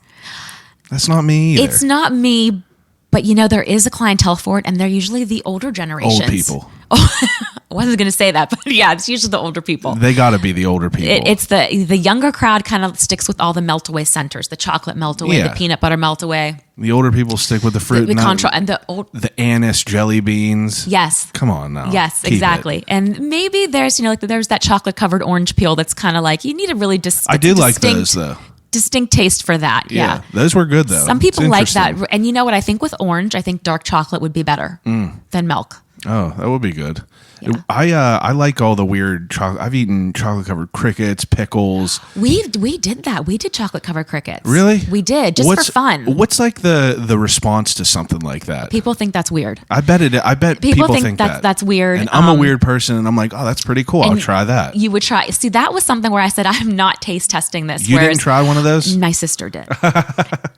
That's not me either. It's not me, but there is a clientele for it, and they're usually the older generations. Old people. I wasn't going to say that, but yeah, it's usually the older people. They got to be the older people. It's the younger crowd kind of sticks with all the melt-away centers, the chocolate melt-away, the peanut butter melt-away. The older people stick with the fruit the anise jelly beans. Yes. Come on now. Yes, exactly. And maybe there's, there's that chocolate-covered orange peel that's kind of like, you need a really I do like those, though. Distinct taste for that. Yeah. Those were good, though. Some people like that. And you know what? I think with orange, I think dark chocolate would be better than milk. Oh, that would be good. Yeah. I like all the weird chocolate. I've eaten chocolate covered crickets, pickles. We did that. We did chocolate covered crickets. Really? We did, just for fun. What's like the response to something like that? People think that's weird. I bet people think that's weird. And I'm a weird person, and I'm like, oh, that's pretty cool. I'll try that. You would try. See, that was something where I said, I'm not taste testing this. You didn't try one of those? My sister did.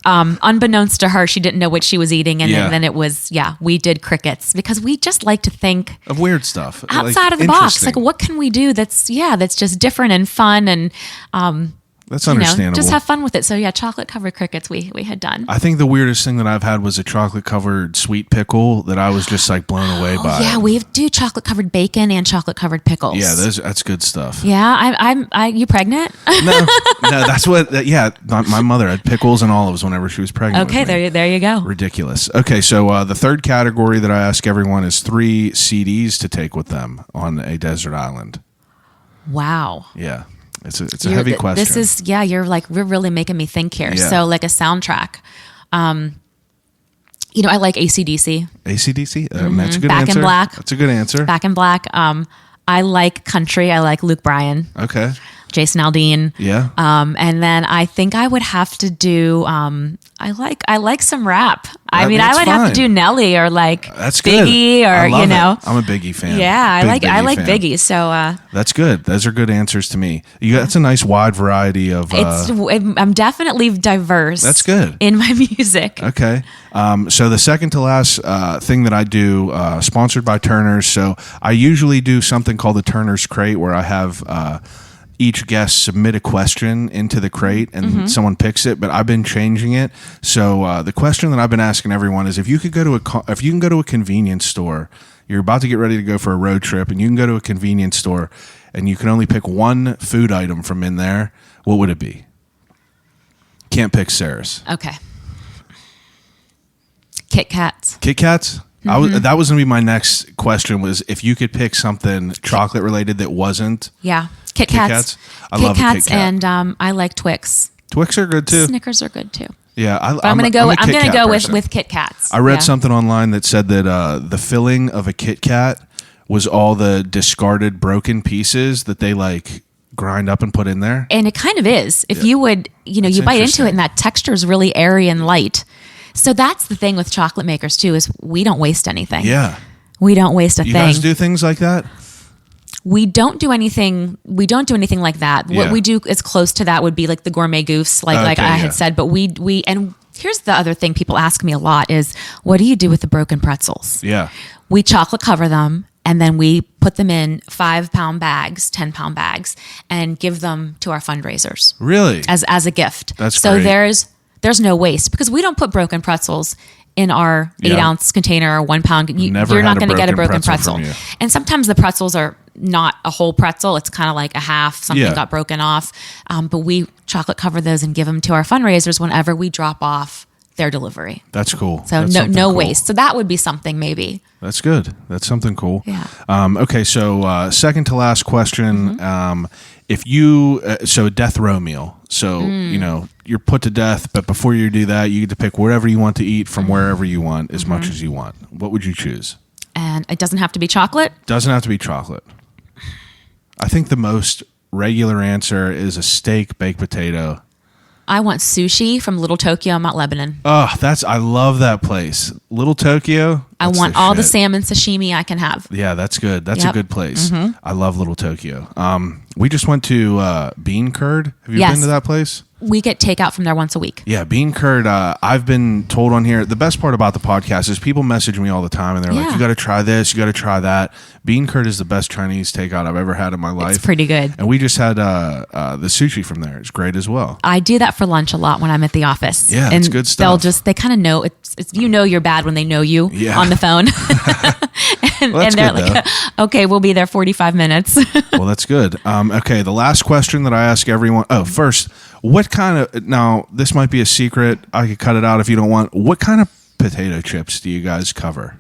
Unbeknownst to her, she didn't know what she was eating, and then it was we did crickets because we just like to think of weird stuff outside of the box. Like, what can we do that's just different and fun and that's understandable. Just have fun with it. So yeah, chocolate covered crickets we had done. I think the weirdest thing that I've had was a chocolate covered sweet pickle that I was just like blown away by. Yeah, we do chocolate covered bacon and chocolate covered pickles. Yeah, that's good stuff. Yeah, I'm you pregnant? No, that's what. Yeah, my mother had pickles and olives whenever she was pregnant. Okay, there you go. Ridiculous. Okay, so the third category that I ask everyone is 3 CDs to take with them on a desert island. Wow. Yeah. It's a heavy question. This is, you're really making me think here. Yeah. So like a soundtrack. I like AC/DC. AC/DC? That's a good answer. Back in Black. That's a good answer. Back in Black. I like country. I like Luke Bryan. Okay. Jason Aldean. Yeah. And then I think I would have to do, I like some rap. I would have to do Nelly or that's Biggie good. or, I'm a Biggie fan. Yeah, I like Biggie. So, that's good. Those are good answers to me. That's a nice wide variety of, I'm definitely diverse. That's good. In my music. Okay. So the second to last thing that I do, sponsored by Turner's. So I usually do something called the Turner's Crate where I have, each guest submit a question into the crate and someone picks it, but I've been changing it. So the question that I've been asking everyone is if you can go to a convenience store, you're about to get ready to go for a road trip and you can go to a convenience store and you can only pick one food item from in there, what would it be? Can't pick Sarris. Okay. Kit Kats. Kit Kats? That was going to be my next question was if you could pick something chocolate related that wasn't. Yeah. Kit Kats. I love Kit a Kats Kit Kat. And I like Twix. Twix are good too. Snickers are good too. Yeah, I'm going to go with Kit Kats. I read something online that said that the filling of a Kit Kat was all the discarded broken pieces that they grind up and put in there? And it kind of is. If you would, you That's bite into interesting. it and that texture is really airy and light. So that's the thing with chocolate makers too, is we don't waste anything. Yeah. We don't waste a You thing. guys do things like that? We don't do anything like that. Yeah. What we do is close to that would be like the gourmet goofs, like Okay, I yeah. had said. But we and here's the other thing people ask me a lot is, what do you do with the broken pretzels? Yeah. We chocolate cover them, and then we put them in 5-pound bags, 10-pound bags, and give them to our fundraisers Really? as a gift. That's so great. there's no waste, because we don't put broken pretzels in our 8-ounce container or 1 pound. Never You're had not a going to get a broken broken pretzel pretzel. from you. And sometimes the pretzels are not a whole pretzel. It's kind of like a half. Something Yeah. got broken off. But we chocolate cover those and give them to our fundraisers whenever we drop off their delivery. That's cool. So That's no something cool. waste. So that would be something maybe. That's good. That's something cool. Yeah. Okay, so second to last question. Mm-hmm. If you, so death row meal. So, you're put to death, but before you do that, you get to pick whatever you want to eat from wherever you want, as much as you want. What would you choose? And it doesn't have to be chocolate. Doesn't have to be chocolate. I think the most regular answer is a steak, baked potato. I want sushi from Little Tokyo, Mount Lebanon. Oh, I love that place. Little Tokyo. I that's want all the shit. salmon sashimi I can have. Yeah, that's good. That's a Yep. good place. I love Little Tokyo. We just went to Bean Curd. Have you Yes. been to that place? We get takeout from there once a week. Yeah, Bean Curd. I've been told on here, the best part about the podcast is people message me all the time and they're like, Yeah. you got to try this, you got to try that. Bean Curd is the best Chinese takeout I've ever had in my life. It's pretty good. And we just had the sushi from there. It's great as well. I do that for lunch a lot when I'm at the office. Yeah, and it's good stuff. They kind of know it's you're bad when they know you Yeah. on the phone. and, Well, that's they're good, like, okay, we'll be there 45 minutes. Well, that's good. Okay, the last question that I ask everyone. Oh, first, what kind of, now this might be a secret. I could cut it out if you don't want. What kind of potato chips do you guys cover?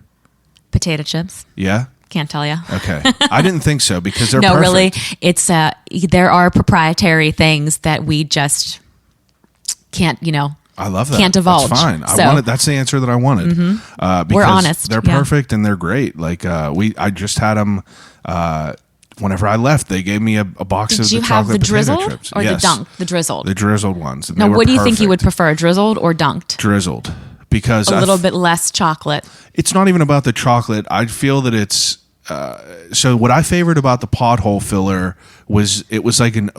Potato chips. Yeah? Can't tell you. Okay. I didn't think so because they're No, perfect. really. It's there are proprietary things that we just can't, I love that. Can't divulge. That's fine. So- That's the answer that I wanted. Because We're honest, They're yeah. perfect and they're great. Like I just had them. Whenever I left, they gave me a box of Did you the have the chocolate potato drizzled chips. or Yes. the dunked? The drizzled. The drizzled ones. And Now, they were what do you think you would perfect. prefer, drizzled or dunked? Drizzled, because A little bit less chocolate. It's not even about the chocolate. I feel that it's so what I favored about the pothole filler was it was like it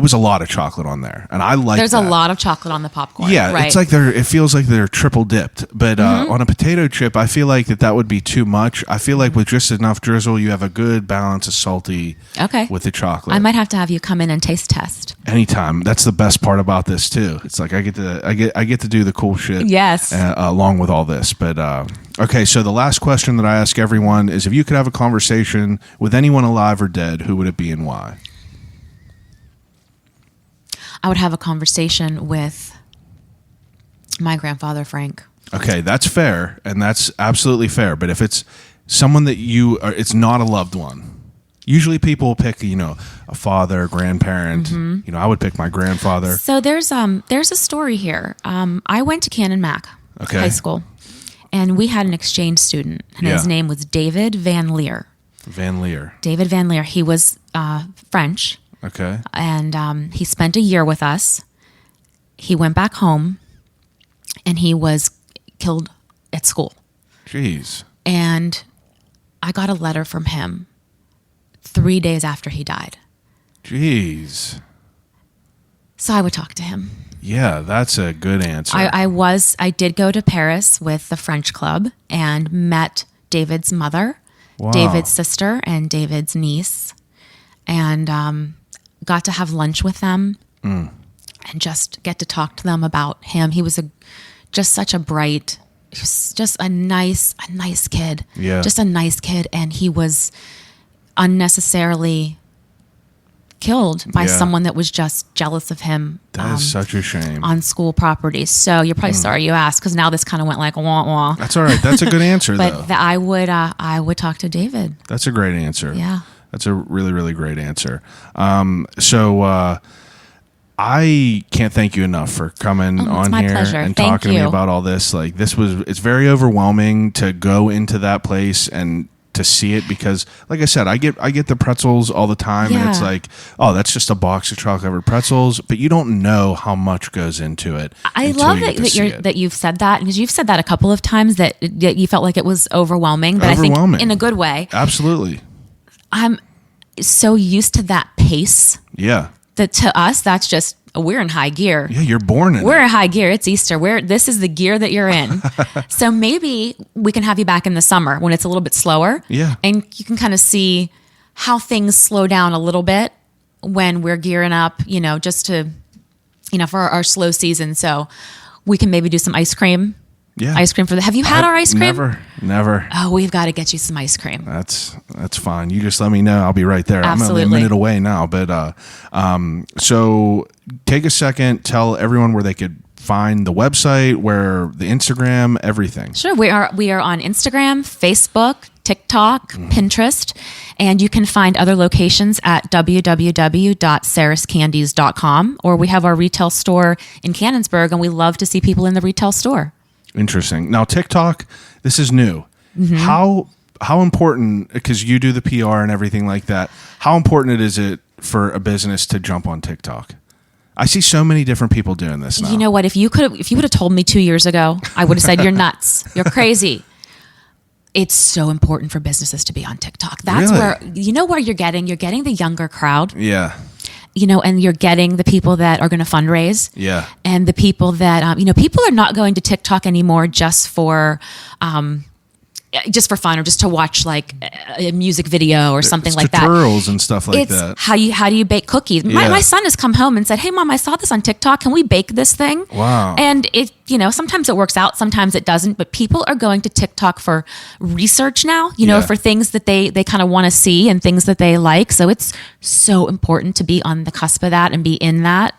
was a lot of chocolate on there, and I like. There's a lot of chocolate on the popcorn. Yeah, right. it's like it feels like they're triple dipped. But on a potato chip, I feel like that would be too much. I feel like with just enough drizzle, you have a good balance of salty. Okay. With the chocolate, I might have to have you come in and taste test. anytime. That's the best part about this too. It's like I get to do the cool shit. Yes. Along with all this, but okay. So the last question that I ask everyone is: if you could have a conversation with anyone alive or dead, who would it be and why? I would have a conversation with my grandfather, Frank. Okay, that's fair, and that's absolutely fair. But if it's someone that it's not a loved one. Usually, people will pick, a father, grandparent. I would pick my grandfather. So there's a story here. I went to Cannon Mac Okay. High School, and we had an exchange student, and his Yeah. name was David Van Leer. Van Leer. David Van Leer. He was French, Okay. and he spent a year with us. He went back home, and he was killed at school. Jeez. And I got a letter from him 3 days after he died. Jeez. So I would talk to him. Yeah, that's a good answer. I did go to Paris with the French club and met David's mother, Wow. David's sister, and David's niece, and got to have lunch with them and just get to talk to them about him. He was just such a bright, just a nice kid. Yeah. Just a nice kid, and he was unnecessarily killed by Yeah. someone that was just jealous of him. That is such a shame. On school property. So you're probably sorry you asked, because now this kind of went like wah wah. That's all right. That's a good answer, though. But I would talk to David. That's a great answer. Yeah. That's a really, really great answer. I can't thank you enough for coming it's on my here pleasure. and Thank talking to me you. about all this. Like it's very overwhelming to go into that place and to see it, because like I said, I get the pretzels all the time, and it's like, oh, that's just a box of chocolate covered pretzels, but you don't know how much goes into it. I love that you've said that, because you've said that a couple of times, that you felt like it was overwhelming, but I think in a good way. Absolutely. I'm so used to that pace. Yeah. That to us, that's just, we're in high gear. Yeah, you're born in We're in high gear. It's Easter. This is the gear that you're in. So maybe we can have you back in the summer when it's a little bit slower. Yeah. And you can kind of see how things slow down a little bit when we're gearing up, just to, for our slow season. So we can maybe do some ice cream. Yeah. Ice cream have you had our ice cream? Never. Oh, we've got to get you some ice cream. That's fine. You just let me know. I'll be right there. Absolutely. I'm only a minute away now, but so take a second, tell everyone where they could find the website, where the Instagram, everything. Sure. We are on Instagram, Facebook, TikTok, Pinterest, and you can find other locations at www.sarriscandies.com, or we have our retail store in Canonsburg, and we love to see people in the retail store. Interesting. Now, TikTok, this is new. Mm-hmm. How important, because you do the PR and everything like that, how important is it for a business to jump on TikTok? I see so many different people doing this now. You know what? If you would have told me 2 years ago, I would have said, you're nuts. You're crazy. It's so important for businesses to be on TikTok. That's really? where you're getting the younger crowd. Yeah. And you're getting the people that are going to fundraise. Yeah. And the people that, people are not going to TikTok anymore just for fun, or just to watch like a music video or something like that. Tutorials and stuff like that. How do you bake cookies? Yeah. My son has come home and said, "Hey, Mom, I saw this on TikTok. Can we bake this thing?" Wow. And it, sometimes it works out, sometimes it doesn't. But people are going to TikTok for research now. For things that they kind of want to see and things that they like. So it's so important to be on the cusp of that and be in that.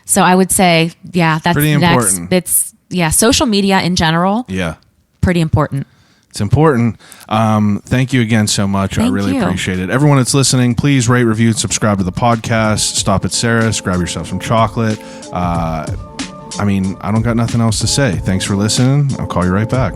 So I would say, that's pretty important. It's social media in general. Yeah, pretty important. It's important. Thank you again so much. I really appreciate it. Everyone that's listening, please rate, review, and subscribe to the podcast. Stop at Sarris. Grab yourself some chocolate. I don't got nothing else to say. Thanks for listening. I'll call you right back.